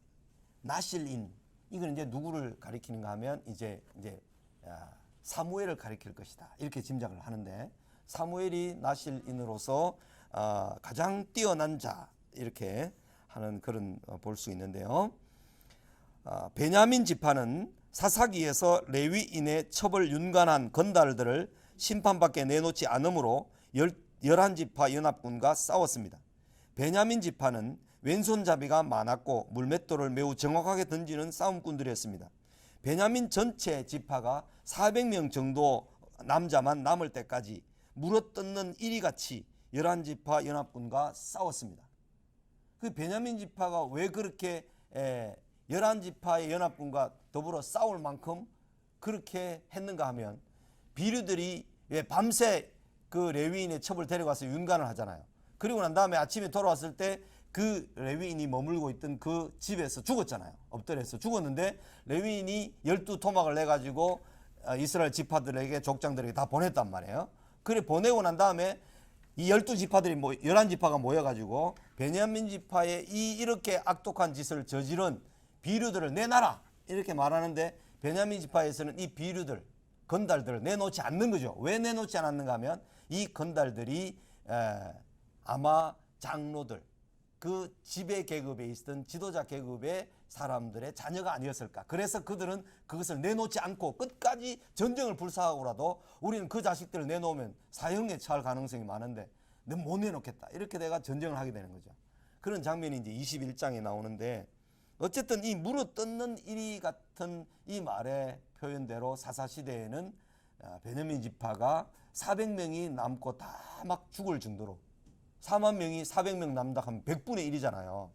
나실인 이건 이제 누구를 가리키는가 하면 이제 사무엘을 가리킬 것이다 이렇게 짐작을 하는데 사무엘이 나실인으로서 가장 뛰어난 자 이렇게 하는 그런 볼 수 있는데요. 베냐민 지파는 사사기에서 레위인의 첩을 윤관한 건달들을 심판밖에 내놓지 않으므로 11지파 연합군과 싸웠습니다. 베냐민 지파는 왼손잡이가 많았고 물맷돌을 매우 정확하게 던지는 싸움꾼들이었습니다. 베냐민 전체 지파가 400명 정도 남자만 남을 때까지 물어뜯는 이리같이 11지파 연합군과 싸웠습니다. 그 베냐민 지파가 왜 그렇게 11지파의 연합군과 더불어 싸울 만큼 그렇게 했는가 하면 비류들이 왜 밤새 그 레위인의 첩을 데려가서 윤관을 하잖아요. 그리고 난 다음에 아침에 돌아왔을 때 그 레위인이 머물고 있던 그 집에서 죽었잖아요. 엎드려서 죽었는데 레위인이 12토막을 내가지고 이스라엘 지파들에게 족장들에게 다 보냈단 말이에요. 그래 보내고 난 다음에 이 12지파들이 11지파가 모여가지고 베냐민 지파의 이렇게 악독한 짓을 저지른 비류들을 내놔라 이렇게 말하는데 베냐민 지파에서는 이 비류들 건달들을 내놓지 않는 거죠. 왜 내놓지 않았는가 하면 이 건달들이 아마 장로들 그 지배 계급에 있었던 지도자 계급의 사람들의 자녀가 아니었을까. 그래서 그들은 그것을 내놓지 않고 끝까지 전쟁을 불사하고라도 우리는 그 자식들을 내놓으면 사형에 처할 가능성이 많은데 내가 못 내놓겠다. 이렇게 내가 전쟁을 하게 되는 거죠. 그런 장면이 이제 21장에 나오는데, 어쨌든 이 물어뜯는 이리 같은 이 말의 표현대로 사사시대에는 베냐민 지파가 400명이 남고 다 막 죽을 정도로, 4만 명이 400명 남다 하면 100분의 1이잖아요.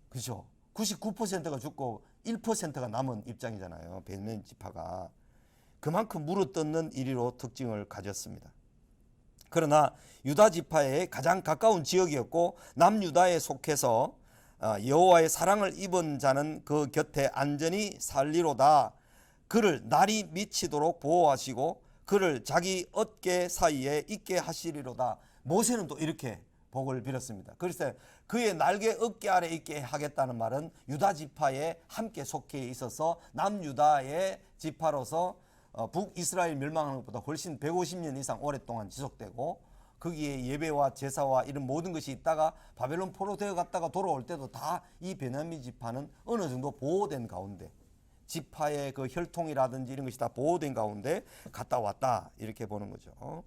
그렇죠? 99%가 죽고 1%가 남은 입장이잖아요. 베냐민 지파가. 그만큼 물어뜯는 이리로 특징을 가졌습니다. 그러나 유다 지파의 가장 가까운 지역이었고 남유다에 속해서 여호와의 사랑을 입은 자는 그 곁에 안전히 살리로다. 그를 날이 미치도록 보호하시고 그를 자기 어깨 사이에 있게 하시리로다. 모세는 또 이렇게 복을 빌었습니다. 그래서 그의 날개 어깨 아래 있게 하겠다는 말은 유다 지파에 함께 속해 있어서 남유다의 지파로서 북이스라엘 멸망하는 것보다 훨씬 150년 이상 오랫동안 지속되고, 거기에 예배와 제사와 이런 모든 것이 있다가 바벨론 포로되어 갔다가 돌아올 때도 다 이 베냐민 지파는 어느 정도 보호된 가운데, 지파의 그 혈통이라든지 이런 것이 다 보호된 가운데 갔다 왔다, 이렇게 보는 거죠.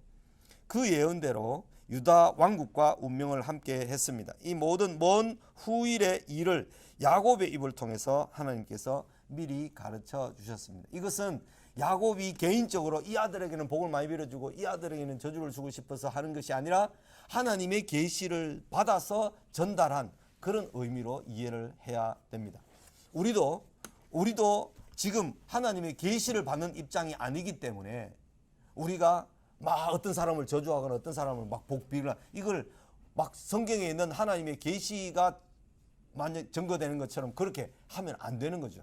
그 예언대로 유다 왕국과 운명을 함께 했습니다. 이 모든 먼 후일의 일을 야곱의 입을 통해서 하나님께서 미리 가르쳐 주셨습니다. 이것은 야곱이 개인적으로 이 아들에게는 복을 많이 빌어주고 이 아들에게는 저주를 주고 싶어서 하는 것이 아니라 하나님의 계시를 받아서 전달한 그런 의미로 이해를 해야 됩니다. 우리도 지금 하나님의 계시를 받는 입장이 아니기 때문에 우리가 막 어떤 사람을 저주하거나 어떤 사람을 막 복비거나 이걸 막 성경에 있는 하나님의 계시가 만약 증거되는 것처럼 그렇게 하면 안 되는 거죠.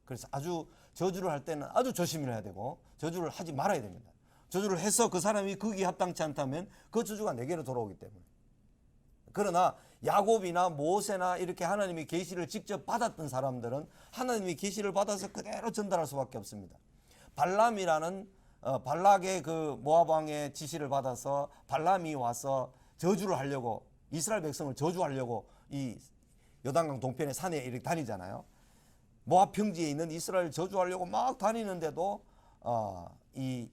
그래서 아주 저주를 할 때는 아주 조심을 해야 되고 저주를 하지 말아야 됩니다. 저주를 해서 그 사람이 거기에 합당치 않다면 그 저주가 내게로 돌아오기 때문에. 그러나 야곱이나 모세나 이렇게 하나님의 계시를 직접 받았던 사람들은 하나님의 계시를 받아서 그대로 전달할 수밖에 없습니다. 발람이라는 발락의 그 모압 왕의 지시를 받아서 발람이 와서 저주를 하려고, 이스라엘 백성을 저주하려고 이 요단강 동편의 산에 이렇게 다니잖아요. 모압 평지에 있는 이스라엘 저주하려고 막 다니는데도 이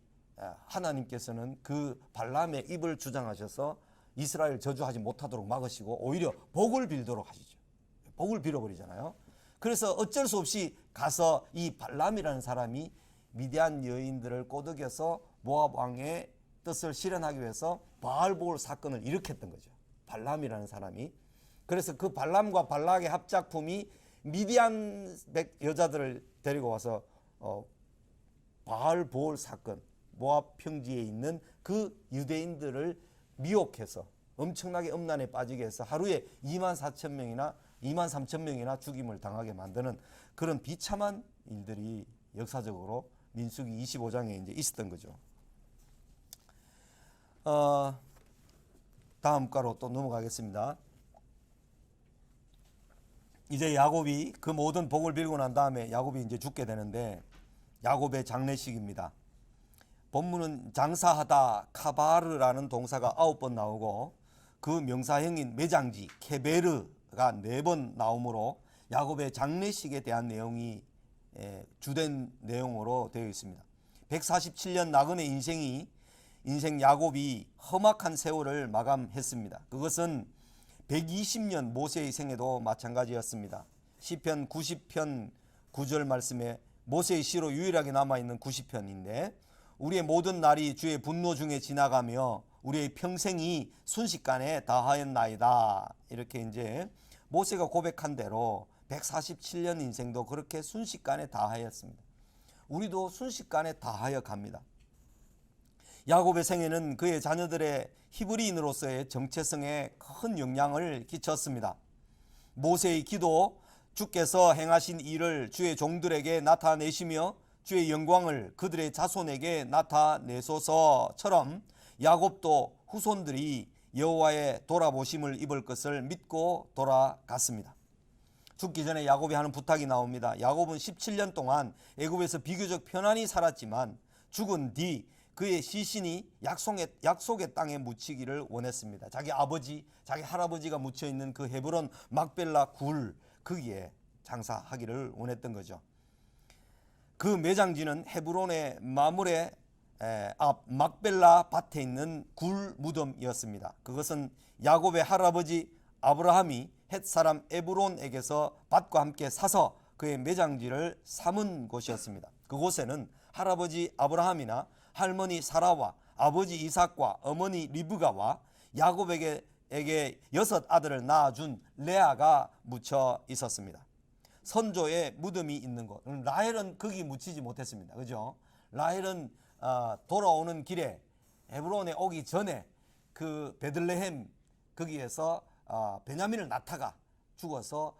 하나님께서는 그 발람의 입을 주장하셔서 이스라엘 저주하지 못하도록 막으시고 오히려 복을 빌도록 하시죠. 복을 빌어버리잖아요. 그래서 어쩔 수 없이 가서 이 발람이라는 사람이 미디안 여인들을 꼬드겨서 모압 왕의 뜻을 실현하기 위해서 바알보올 사건을 일으켰던 거죠. 발람이라는 사람이. 그래서 그 발람과 발락의 합작품이 미디안 여자들을 데리고 와서 바알보올 사건, 모압 평지에 있는 그 유대인들을 미혹해서 엄청나게 음란에 빠지게 해서 하루에 2만 4천 명이나 2만 3천 명이나 죽임을 당하게 만드는 그런 비참한 일들이 역사적으로 민수기 25장에 이제 있었던 거죠. 다음 가로 또 넘어가겠습니다. 이제 야곱이 그 모든 복을 빌고 난 다음에 야곱이 이제 죽게 되는데 야곱의 장례식입니다. 본문은 장사하다 카바르라는 동사가 9번 나오고 그 명사형인 매장지 케베르가 4번 나오므로 야곱의 장례식에 대한 내용이 주된 내용으로 되어 있습니다. 147년 나그네 인생 야곱이 험악한 세월을 마감했습니다. 그것은 120년 모세의 생애도 마찬가지였습니다. 시편 90편 9절 말씀에 모세의 시로 유일하게 남아있는 90편인데 우리의 모든 날이 주의 분노 중에 지나가며 우리의 평생이 순식간에 다하였나이다. 이렇게 이제 모세가 고백한 대로 147년 인생도 그렇게 순식간에 다하였습니다. 우리도 순식간에 다하여 갑니다. 야곱의 생애는 그의 자녀들의 히브리인으로서의 정체성에 큰 영향을 끼쳤습니다. 모세의 기도, 주께서 행하신 일을 주의 종들에게 나타내시며 주의 영광을 그들의 자손에게 나타내소서처럼 야곱도 후손들이 여호와의 돌아보심을 입을 것을 믿고 돌아갔습니다. 죽기 전에 야곱이 하는 부탁이 나옵니다. 야곱은 17년 동안 애굽에서 비교적 편안히 살았지만 죽은 뒤 그의 시신이 약속의 땅에 묻히기를 원했습니다. 자기 아버지, 자기 할아버지가 묻혀 있는 그 헤브론 막벨라 굴 거기에 장사하기를 원했던 거죠. 그 매장지는 헤브론의 마물의 앞 막벨라 밭에 있는 굴 무덤이었습니다. 그것은 야곱의 할아버지 아브라함이 헷 사람 에브론에게서 밭과 함께 사서 그의 매장지를 삼은 곳이었습니다. 그곳에는 할아버지 아브라함이나 할머니 사라와 아버지 이삭과 어머니 리브가와 야곱에게 6 아들을 낳아준 레아가 묻혀 있었습니다. 선조의 무덤이 있는 곳. 라헬은 거기 묻히지 못했습니다. 그죠? 라헬은 돌아오는 길에 헤브론에 오기 전에 그 베들레헴 거기에서 베냐민을 낳다가 죽어서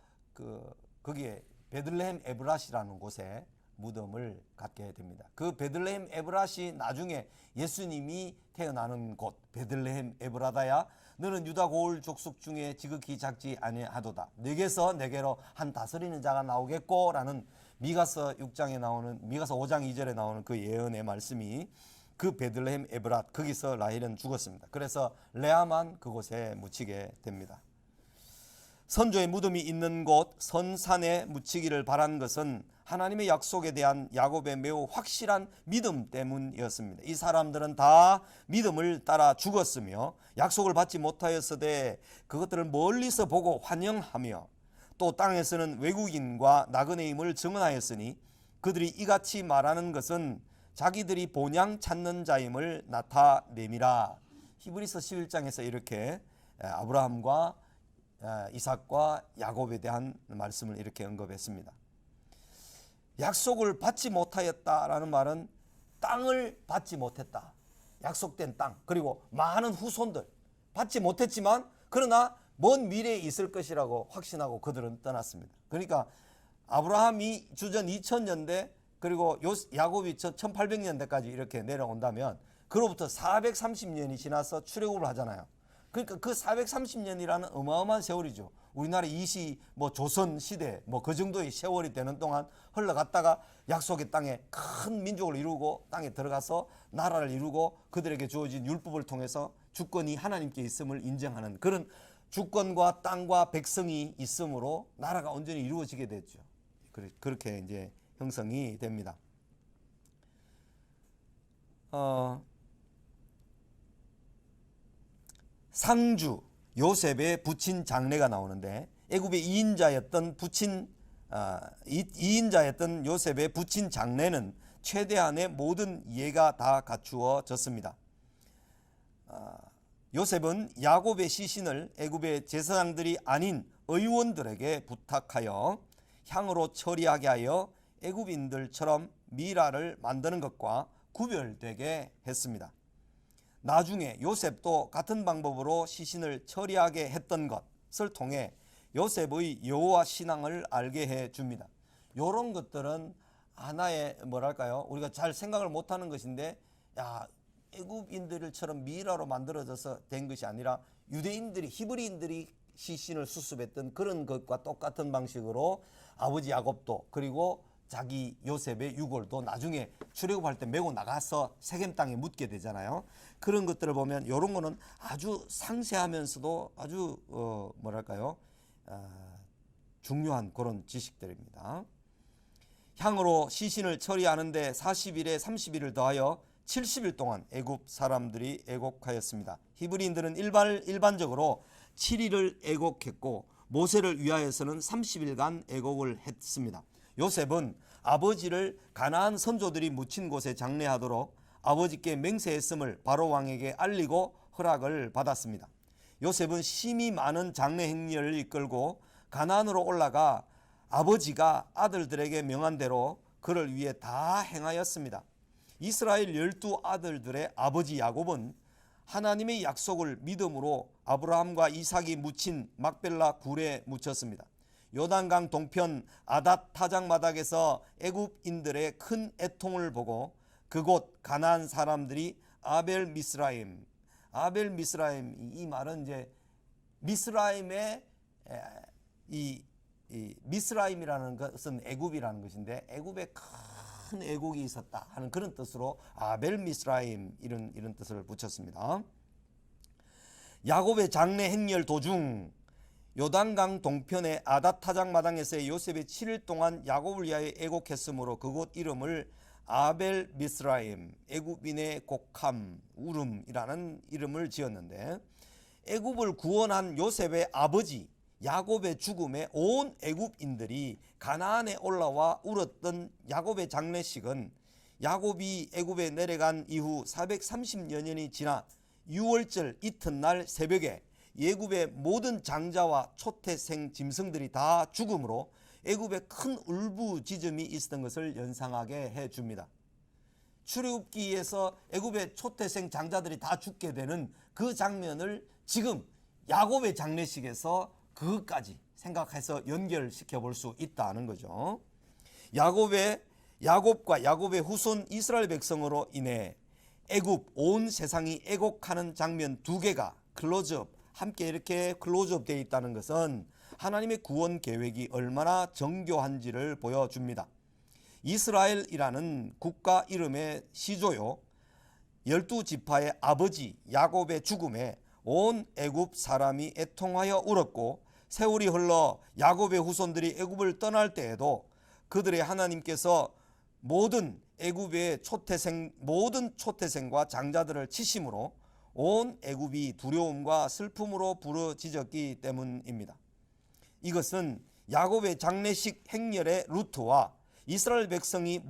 거기에 베들레헴 에브라시라는 곳에 무덤을 갖게 됩니다. 그 베들레헴 에브라시 나중에 예수님이 태어나는 곳 베들레헴 에브라다야 너는 유다 고을 족속 중에 지극히 작지 아니하도다. 네게서 네게로 한 다스리는 자가 나오겠고 라는 미가서 6장에 나오는 미가서 5장 2절에 나오는 그 예언의 말씀이 그 베들레헴 에브라 거기서 라헬은 죽었습니다. 그래서 레아만 그곳에 묻히게 됩니다. 선조의 무덤이 있는 곳 선산에 묻히기를 바란 것은 하나님의 약속에 대한 야곱의 매우 확실한 믿음 때문이었습니다. 이 사람들은 다 믿음을 따라 죽었으며 약속을 받지 못하였으되 그것들을 멀리서 보고 환영하며 또 땅에서는 외국인과 나그네임을 증언하였으니 그들이 이같이 말하는 것은 자기들이 본향 찾는 자임을 나타내미라. 히브리서 11장에서 이렇게 아브라함과 이삭과 야곱에 대한 말씀을 이렇게 언급했습니다. 약속을 받지 못하였다라는 말은 땅을 받지 못했다. 약속된 땅 그리고 많은 후손들 받지 못했지만 그러나 먼 미래에 있을 것이라고 확신하고 그들은 떠났습니다. 그러니까 아브라함이 주전 2000년대 그리고 야곱이 1800년대까지 이렇게 내려온다면 그로부터 430년이 지나서 출애굽을 하잖아요. 그러니까 그 430년이라는 어마어마한 세월이죠. 우리나라 조선 시대 그 정도의 세월이 되는 동안 흘러갔다가 약속의 땅에 큰 민족을 이루고 땅에 들어가서 나라를 이루고 그들에게 주어진 율법을 통해서 주권이 하나님께 있음을 인정하는 그런 주권과 땅과 백성이 있으므로 나라가 온전히 이루어지게 됐죠. 그렇게 이제 형성이 됩니다. 상주 요셉의 부친 장례가 나오는데 애굽의 2인자였던 요셉의 부친 장례는 최대한의 모든 예가 다 갖추어졌습니다. 요셉은 야곱의 시신을 애굽의 제사장들이 아닌 의원들에게 부탁하여 향으로 처리하게 하여 애굽인들처럼 미라를 만드는 것과 구별되게 했습니다. 나중에 요셉도 같은 방법으로 시신을 처리하게 했던 것을 통해 요셉의 여호와 신앙을 알게 해줍니다. 이런 것들은 하나의 우리가 잘 생각을 못하는 것인데 애굽인들처럼 미라로 만들어져서 된 것이 아니라 유대인들이 히브리인들이 시신을 수습했던 그런 것과 똑같은 방식으로 아버지 야곱도 그리고 자기 요셉의 유골도 나중에 출애굽할 때 메고 나가서 세겜 땅에 묻게 되잖아요. 그런 것들을 보면 이런 거는 아주 상세하면서도 아주 중요한 그런 지식들입니다. 향으로 시신을 처리하는데 40일에 30일을 더하여 70일 동안 애굽 사람들이 애곡하였습니다. 히브리인들은 일반적으로 7일을 애곡했고 모세를 위하여서는 30일간 애곡을 했습니다. 요셉은 아버지를 가나안 선조들이 묻힌 곳에 장례하도록 아버지께 맹세했음을 바로 왕에게 알리고 허락을 받았습니다. 요셉은 심히 많은 장례 행렬을 이끌고 가나안으로 올라가 아버지가 아들들에게 명한 대로 그를 위해 다 행하였습니다. 이스라엘 12아들들의 아버지 야곱은 하나님의 약속을 믿음으로 아브라함과 이삭이 묻힌 막벨라 굴에 묻혔습니다. 요단강 동편 아닷 타작마닥에서 애굽인들의 큰 애통을 보고 그곳 가나안 사람들이 아벨 미스라임 이 말은 이제 미스라임의 이 미스라임이라는 것은 애굽이라는 것인데 애굽의 큰 애국이 있었다 하는 그런 뜻으로 아벨 미스라임 이런 뜻을 붙였습니다. 야곱의 장래 행렬 도중 요단강 동편의 아다타작 마당에서의 요셉이 7일 동안 야곱을 위하여 애곡했으므로 그곳 이름을 아벨 미스라임, 애굽인의 곡함, 울음이라는 이름을 지었는데, 애굽을 구원한 요셉의 아버지 야곱의 죽음에 온 애굽인들이 가나안에 올라와 울었던 야곱의 장례식은 야곱이 애굽에 내려간 이후 430여 년이 지나 6월절 이튿날 새벽에 애굽의 모든 장자와 초태생 짐승들이 다 죽음으로 애굽에 큰 울부짖음이 있었던 것을 연상하게 해줍니다. 출애굽기에서 애굽의 초태생 장자들이 다 죽게 되는 그 장면을 지금 야곱의 장례식에서 그것까지 생각해서 연결시켜 볼 수 있다는 거죠. 야곱과 야곱의 후손 이스라엘 백성으로 인해 애굽 온 세상이 애곡하는 장면 두 개가 클로즈업 함께 이렇게 클로즈업 되어 있다는 것은 하나님의 구원 계획이 얼마나 정교한지를 보여줍니다. 이스라엘이라는 국가 이름의 시조요, 12지파의 아버지 야곱의 죽음에 온 애굽 사람이 애통하여 울었고, 세월이 흘러 야곱의 후손들이 애굽을 떠날 때에도 그들의 하나님께서 모든 애굽의 모든 초태생과 장자들을 치심으로 온 애굽이 두려움과 슬픔으로 부르짖었기 때문입니다. 이것은 야곱의 장례식 행렬의 루트와 이스라엘 백성이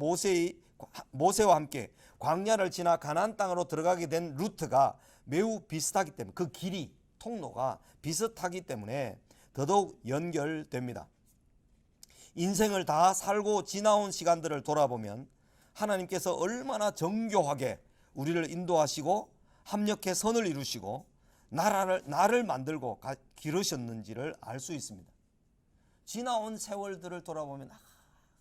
모세와 함께 광야를 지나 가나안 땅으로 들어가게 된 루트가 매우 비슷하기 때문에, 그 길이 통로가 비슷하기 때문에 더더욱 연결됩니다. 인생을 다 살고 지나온 시간들을 돌아보면 하나님께서 얼마나 정교하게 우리를 인도하시고 합력해 선을 이루시고 나를 만들고 기르셨는지를 알 수 있습니다. 지나온 세월들을 돌아보면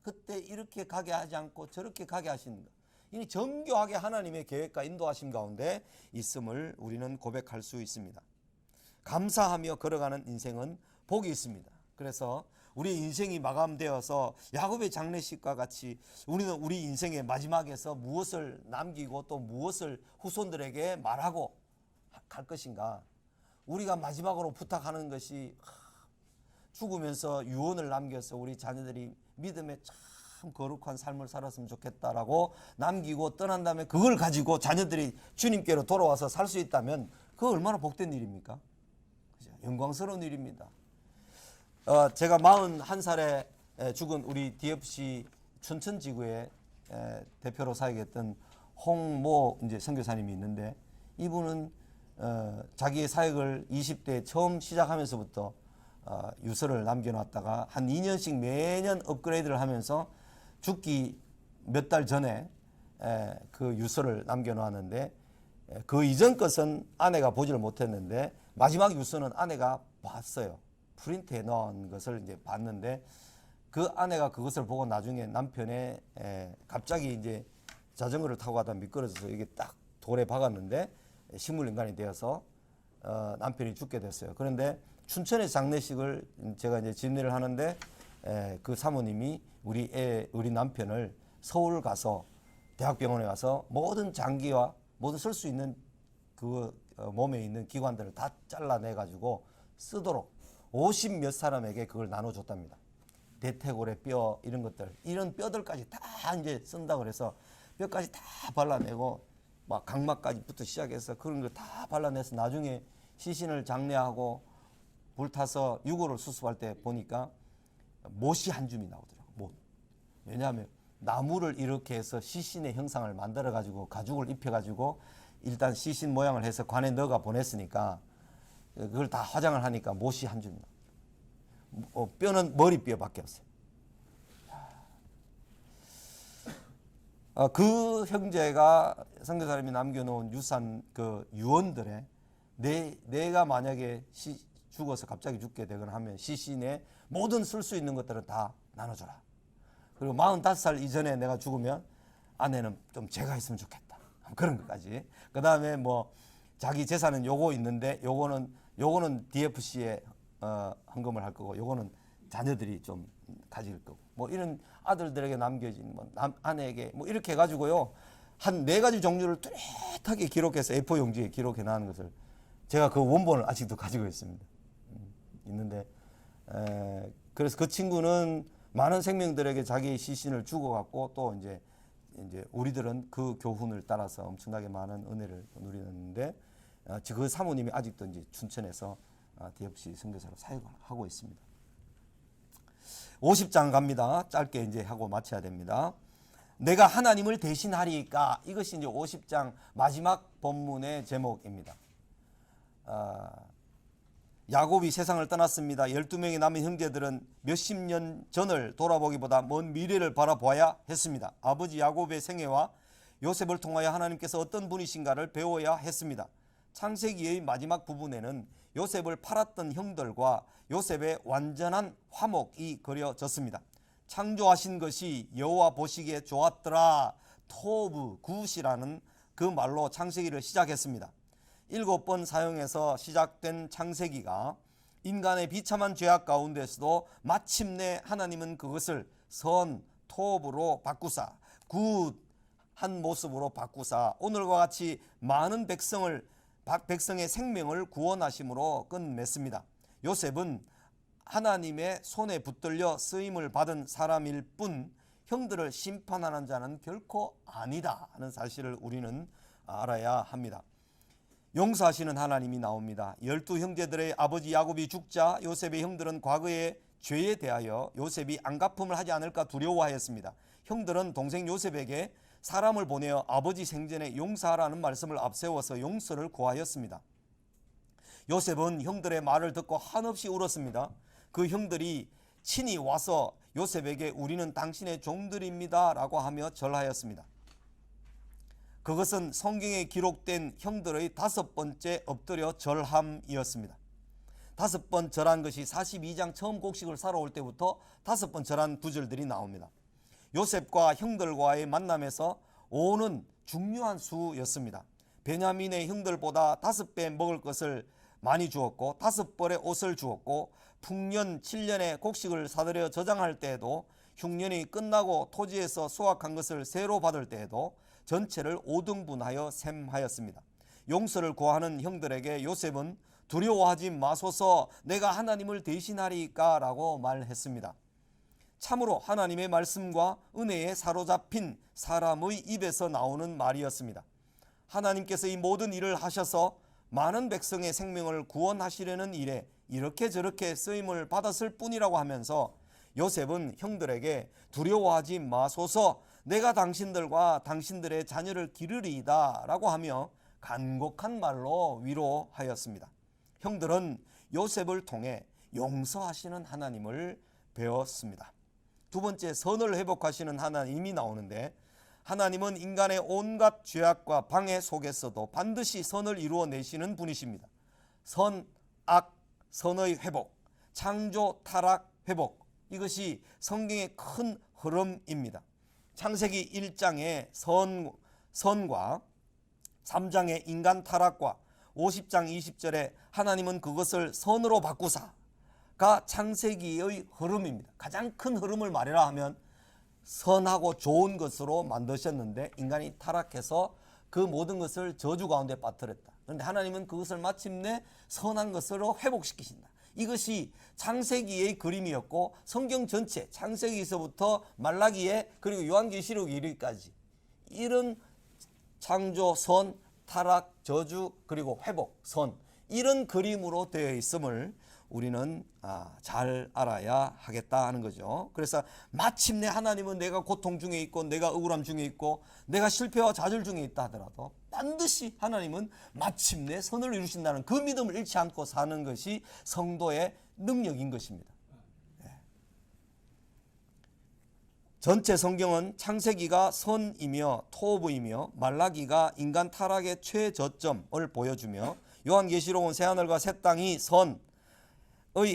그때 이렇게 가게 하지 않고 저렇게 가게 하신다. 이 정교하게 하나님의 계획과 인도하심 가운데 있음을 우리는 고백할 수 있습니다. 감사하며 걸어가는 인생은 복이 있습니다. 그래서 우리 인생이 마감되어서 야곱의 장례식과 같이 우리는 우리 인생의 마지막에서 무엇을 남기고 또 무엇을 후손들에게 말하고 갈 것인가. 우리가 마지막으로 부탁하는 것이 죽으면서 유언을 남겨서 우리 자녀들이 믿음의 참 거룩한 삶을 살았으면 좋겠다라고 남기고 떠난 다음에 그걸 가지고 자녀들이 주님께로 돌아와서 살 수 있다면 그거 얼마나 복된 일입니까? 그죠? 영광스러운 일입니다. 제가 41살에 죽은 우리 DFC 춘천지구의 대표로 사역했던 홍모 이제 선교사님이 있는데, 이분은 자기의 사역을 20대 처음 시작하면서부터 유서를 남겨놨다가 한 2년씩 매년 업그레이드를 하면서 죽기 몇 달 전에 그 유서를 남겨놓았는데, 그 이전 것은 아내가 보지를 못했는데 마지막 유서는 아내가 봤어요. 프린트해 놓은 것을 이제 봤는데, 그 아내가 그것을 보고 나중에 남편의 갑자기 이제 자전거를 타고 가다 미끄러져서 이게 딱 돌에 박았는데 식물인간이 되어서 남편이 죽게 됐어요. 그런데 춘천의 장례식을 제가 이제 집례를 하는데 그 사모님이 우리 남편을 서울 가서 대학병원에 가서 모든 장기와 모든 쓸 수 있는 그 몸에 있는 기관들을 다 잘라내 가지고 쓰도록 50몇 사람에게 그걸 나눠줬답니다. 대퇴골의 뼈 이런 것들, 이런 뼈들까지 다 이제 쓴다 그래서 뼈까지 다 발라내고 막 각막까지부터 시작해서 그런 걸 다 발라내서 나중에 시신을 장례하고 불타서 유골을 수습할 때 보니까 못이 한 줌이 나오더라고요. 못. 왜냐하면 나무를 이렇게 해서 시신의 형상을 만들어 가지고 가죽을 입혀 가지고 일단 시신 모양을 해서 관에 넣어가 보냈으니까 그걸 다 화장을 하니까 못이 한 줌. 뼈는 머리뼈밖에 없어요. 그 형제가 선교사님이 남겨놓은 유산 그 유언들에 내가 만약에 죽어서 갑자기 죽게 되거나 하면 시신에 모든 쓸 수 있는 것들은 다 나눠줘라. 그리고 45살 이전에 내가 죽으면 아내는 좀 제가 했으면 좋겠다. 그런 것까지. 그 다음에 뭐 자기 재산은 요거 있는데 요거는 DFC에 헌금을 할 거고 요거는 자녀들이 좀 가질 거고 뭐 이런 아들들에게 남겨진 뭐 아내에게 뭐 이렇게 해가지고요 한 4가지 종류를 뚜렷하게 기록해서 A4 용지에 기록해 놔는 것을 제가 그 원본을 아직도 가지고 있습니다. 있는데 그래서 그 친구는 많은 생명들에게 자기의 시신을 주고갔고 또 이제 우리들은 그 교훈을 따라서 엄청나게 많은 은혜를 누리는데 그 사모님이 아직도 이제 춘천에서 DFC 선교사로 사역하고 있습니다. 50장 갑니다. 짧게 이제 하고 마쳐야 됩니다. 내가 하나님을 대신하리까 이것이 이제 50장 마지막 본문의 제목입니다. 야곱이 세상을 떠났습니다. 12명의 남은 형제들은 몇십 년 전을 돌아보기보다 먼 미래를 바라보아야 했습니다. 아버지 야곱의 생애와 요셉을 통하여 하나님께서 어떤 분이신가를 배워야 했습니다. 창세기의 마지막 부분에는 요셉을 팔았던 형들과 요셉의 완전한 화목이 그려졌습니다. 창조하신 것이 여호와 보시기에 좋았더라. 토브 굿이라는 그 말로 창세기를 시작했습니다. 7번 사용해서 시작된 창세기가 인간의 비참한 죄악 가운데서도 마침내 하나님은 그것을 선, 토브로 바꾸사 굿한 모습으로 바꾸사 오늘과 같이 많은 백성의 생명을 구원하심으로 끝맺습니다. 요셉은 하나님의 손에 붙들려 쓰임을 받은 사람일 뿐 형들을 심판하는 자는 결코 아니다 하는 사실을 우리는 알아야 합니다. 용서하시는 하나님이 나옵니다. 12형제들의 아버지 야곱이 죽자 요셉의 형들은 과거의 죄에 대하여 요셉이 안갚음을 하지 않을까 두려워하였습니다. 형들은 동생 요셉에게 사람을 보내어 아버지 생전에 용서하라는 말씀을 앞세워서 용서를 구하였습니다. 요셉은 형들의 말을 듣고 한없이 울었습니다. 그 형들이 친히 와서 요셉에게 우리는 당신의 종들입니다 라고 하며 절하였습니다. 그것은 성경에 기록된 형들의 5번째 엎드려 절함이었습니다. 5번 절한 것이 42장 처음 곡식을 사러 올 때부터 5번 절한 구절들이 나옵니다. 요셉과 형들과의 만남에서 5는 중요한 수였습니다. 베냐민의 형들보다 5배 먹을 것을 많이 주었고 5벌의 옷을 주었고 풍년 7년의 곡식을 사들여 저장할 때에도 흉년이 끝나고 토지에서 수확한 것을 새로 받을 때에도 전체를 5등분하여 셈하였습니다. 용서를 구하는 형들에게 요셉은 두려워하지 마소서 내가 하나님을 대신하리까 라고 말했습니다. 참으로 하나님의 말씀과 은혜에 사로잡힌 사람의 입에서 나오는 말이었습니다. 하나님께서 이 모든 일을 하셔서 많은 백성의 생명을 구원하시려는 일에 이렇게 저렇게 쓰임을 받았을 뿐이라고 하면서 요셉은 형들에게 두려워하지 마소서 내가 당신들과 당신들의 자녀를 기르리이다 라고 하며 간곡한 말로 위로하였습니다. 형들은 요셉을 통해 용서하시는 하나님을 배웠습니다. 두 번째, 선을 회복하시는 하나님이 나오는데 하나님은 인간의 온갖 죄악과 방해 속에서도 반드시 선을 이루어내시는 분이십니다. 선, 악, 선의 회복, 창조, 타락, 회복 이것이 성경의 큰 흐름입니다. 창세기 1장의 선과 3장의 인간 타락과 50장 20절에 하나님은 그것을 선으로 바꾸사가 창세기의 흐름입니다. 가장 큰 흐름을 말해라 하면 선하고 좋은 것으로 만드셨는데 인간이 타락해서 그 모든 것을 저주 가운데 빠뜨렸다. 그런데 하나님은 그것을 마침내 선한 것으로 회복시키신다. 이것이 창세기의 그림이었고 성경 전체 창세기에서부터 말라기에 그리고 요한계시록 이르기까지 이런 창조, 선, 타락, 저주 그리고 회복, 선 이런 그림으로 되어 있음을 우리는 잘 알아야 하겠다 하는 거죠. 그래서 마침내 하나님은 내가 고통 중에 있고 내가 억울함 중에 있고 내가 실패와 좌절 중에 있다 하더라도 반드시 하나님은 마침내 선을 이루신다는 그 믿음을 잃지 않고 사는 것이 성도의 능력인 것입니다. 전체 성경은 창세기가 선이며 토브이며 말라기가 인간 타락의 최저점을 보여주며 요한계시록은 새하늘과 새 땅이 선의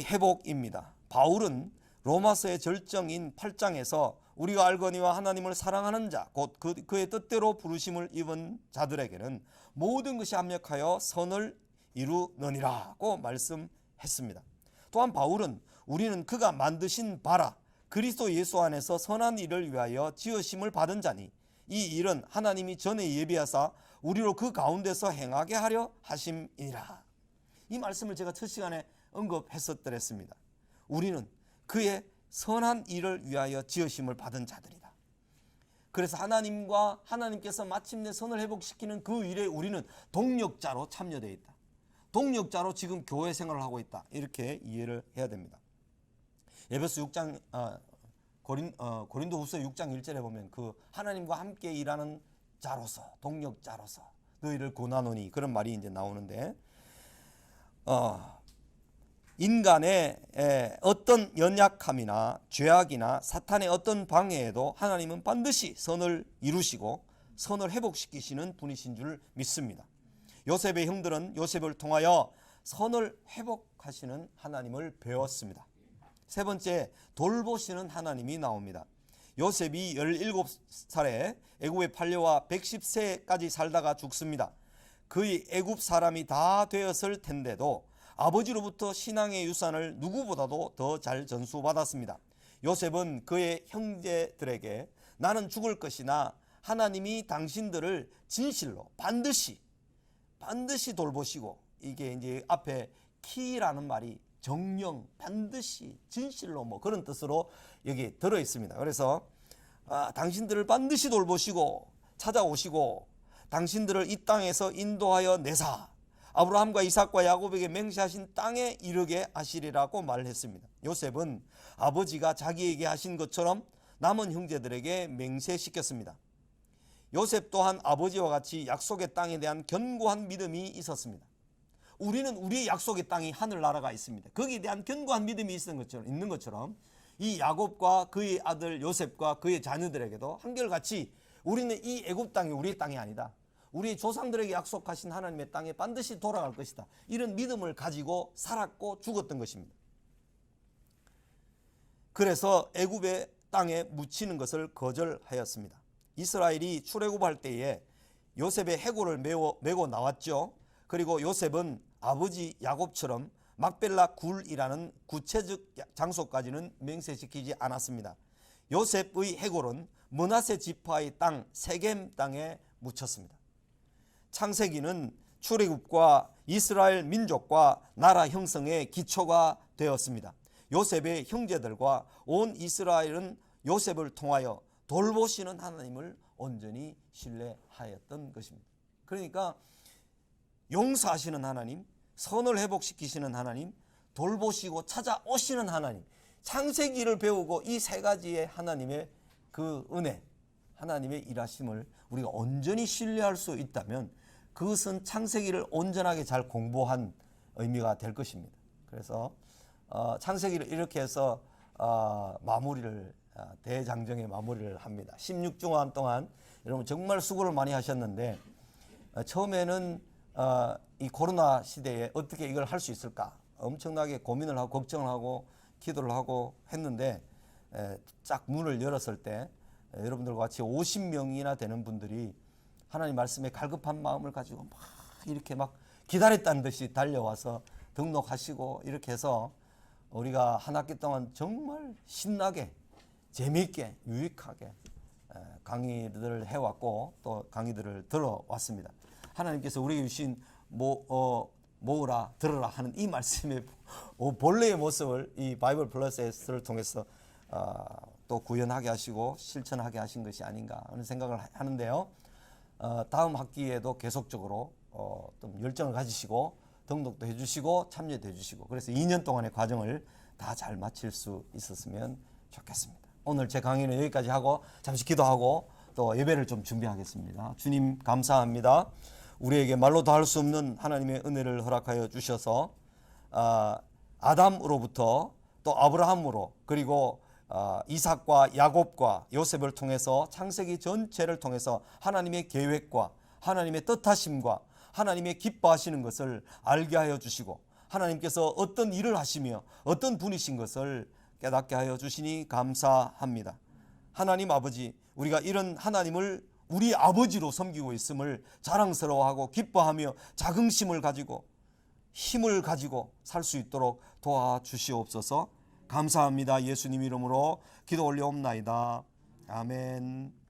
회복입니다. 바울은 로마서의 절정인 8장에서 우리가 알거니와 하나님을 사랑하는 자 곧 그의 뜻대로 부르심을 입은 자들에게는 모든 것이 합력하여 선을 이루느니라고 말씀했습니다. 또한 바울은 우리는 그가 만드신 바라 그리스도 예수 안에서 선한 일을 위하여 지으심을 받은 자니 이 일은 하나님이 전에 예비하사 우리로 그 가운데서 행하게 하려 하심이니라. 이 말씀을 제가 첫 시간에 언급했었더랬습니다. 우리는 그의 선한 일을 위하여 지으심을 받은 자들이다. 그래서 하나님과 하나님께서 마침내 선을 회복시키는 그 일에 우리는 동력자로 참여되어 있다. 동력자로 지금 교회 생활을 하고 있다. 이렇게 이해를 해야 됩니다. 에베소 6장 고린도후서 6장 1절에 보면 그 하나님과 함께 일하는 자로서 동력자로서 너희를 고나노니 그런 말이 이제 나오는데 인간의 어떤 연약함이나 죄악이나 사탄의 어떤 방해에도 하나님은 반드시 선을 이루시고 선을 회복시키시는 분이신 줄 믿습니다. 요셉의 형들은 요셉을 통하여 선을 회복하시는 하나님을 배웠습니다. 세 번째, 돌보시는 하나님이 나옵니다. 요셉이 17살에 애굽에 팔려와 110세까지 살다가 죽습니다. 그의 애굽 사람이 다 되었을 텐데도 아버지로부터 신앙의 유산을 누구보다도 더 잘 전수받았습니다. 요셉은 그의 형제들에게 나는 죽을 것이나 하나님이 당신들을 진실로 반드시 돌보시고, 이게 이제 앞에 키라는 말이 정령, 반드시, 진실로 뭐 그런 뜻으로 여기 들어 있습니다. 그래서 당신들을 반드시 돌보시고 찾아오시고 당신들을 이 땅에서 인도하여 내사 아브라함과 이삭과 야곱에게 맹세하신 땅에 이르게 하시리라고 말했습니다. 요셉은 아버지가 자기에게 하신 것처럼 남은 형제들에게 맹세시켰습니다. 요셉 또한 아버지와 같이 약속의 땅에 대한 견고한 믿음이 있었습니다. 우리는 우리의 약속의 땅이 하늘나라가 있습니다. 거기에 대한 견고한 믿음이 있는 것처럼 이 야곱과 그의 아들 요셉과 그의 자녀들에게도 한결같이 우리는 이 애굽 땅이 우리의 땅이 아니다. 우리 조상들에게 약속하신 하나님의 땅에 반드시 돌아갈 것이다. 이런 믿음을 가지고 살았고 죽었던 것입니다. 그래서 애굽의 땅에 묻히는 것을 거절하였습니다. 이스라엘이 출애굽할 때에 요셉의 해골을 메고 나왔죠. 그리고 요셉은 아버지 야곱처럼 막벨라 굴이라는 구체적 장소까지는 맹세시키지 않았습니다. 요셉의 해골은 므낫세 지파의 땅 세겜 땅에 묻혔습니다. 창세기는 출애굽과 이스라엘 민족과 나라 형성의 기초가 되었습니다. 요셉의 형제들과 온 이스라엘은 요셉을 통하여 돌보시는 하나님을 온전히 신뢰하였던 것입니다. 그러니까 용서하시는 하나님, 선을 회복시키시는 하나님, 돌보시고 찾아오시는 하나님, 창세기를 배우고 이 세 가지의 하나님의 그 은혜, 하나님의 일하심을 우리가 온전히 신뢰할 수 있다면 그것은 창세기를 온전하게 잘 공부한 의미가 될 것입니다. 그래서 창세기를 이렇게 해서 마무리를 대장정의 마무리를 합니다. 16주간 동안 여러분 정말 수고를 많이 하셨는데 처음에는 이 코로나 시대에 어떻게 이걸 할 수 있을까 엄청나게 고민을 하고 걱정을 하고 기도를 하고 했는데 쫙 문을 열었을 때 여러분들과 같이 50명이나 되는 분들이 하나님 말씀에 갈급한 마음을 가지고 막 이렇게 막 기다렸다는 듯이 달려와서 등록하시고 이렇게 해서 우리가 한 학기 동안 정말 신나게 재미있게 유익하게 강의들을 해왔고 또 강의들을 들어왔습니다. 하나님께서 우리에게 주신 모으라 들으라 하는 이 말씀의 본래의 모습을 이 바이블 플러스를 통해서 또 구현하게 하시고 실천하게 하신 것이 아닌가 하는 생각을 하는데요. 다음 학기에도 계속적으로 좀 열정을 가지시고 등록도 해주시고 참여도 해주시고 그래서 2년 동안의 과정을 다 잘 마칠 수 있었으면 좋겠습니다. 오늘 제 강의는 여기까지 하고 잠시 기도하고 또 예배를 좀 준비하겠습니다. 주님 감사합니다. 우리에게 말로 다 할 수 없는 하나님의 은혜를 허락하여 주셔서 아담으로부터 또 아브라함으로 그리고 이삭과 야곱과 요셉을 통해서 창세기 전체를 통해서 하나님의 계획과 하나님의 뜻하심과 하나님의 기뻐하시는 것을 알게 하여 주시고 하나님께서 어떤 일을 하시며 어떤 분이신 것을 깨닫게 하여 주시니 감사합니다. 하나님 아버지, 우리가 이런 하나님을 우리 아버지로 섬기고 있음을 자랑스러워하고 기뻐하며 자긍심을 가지고 힘을 가지고 살 수 있도록 도와주시옵소서. 감사합니다. 예수님 이름으로 기도 올려옵나이다. 아멘.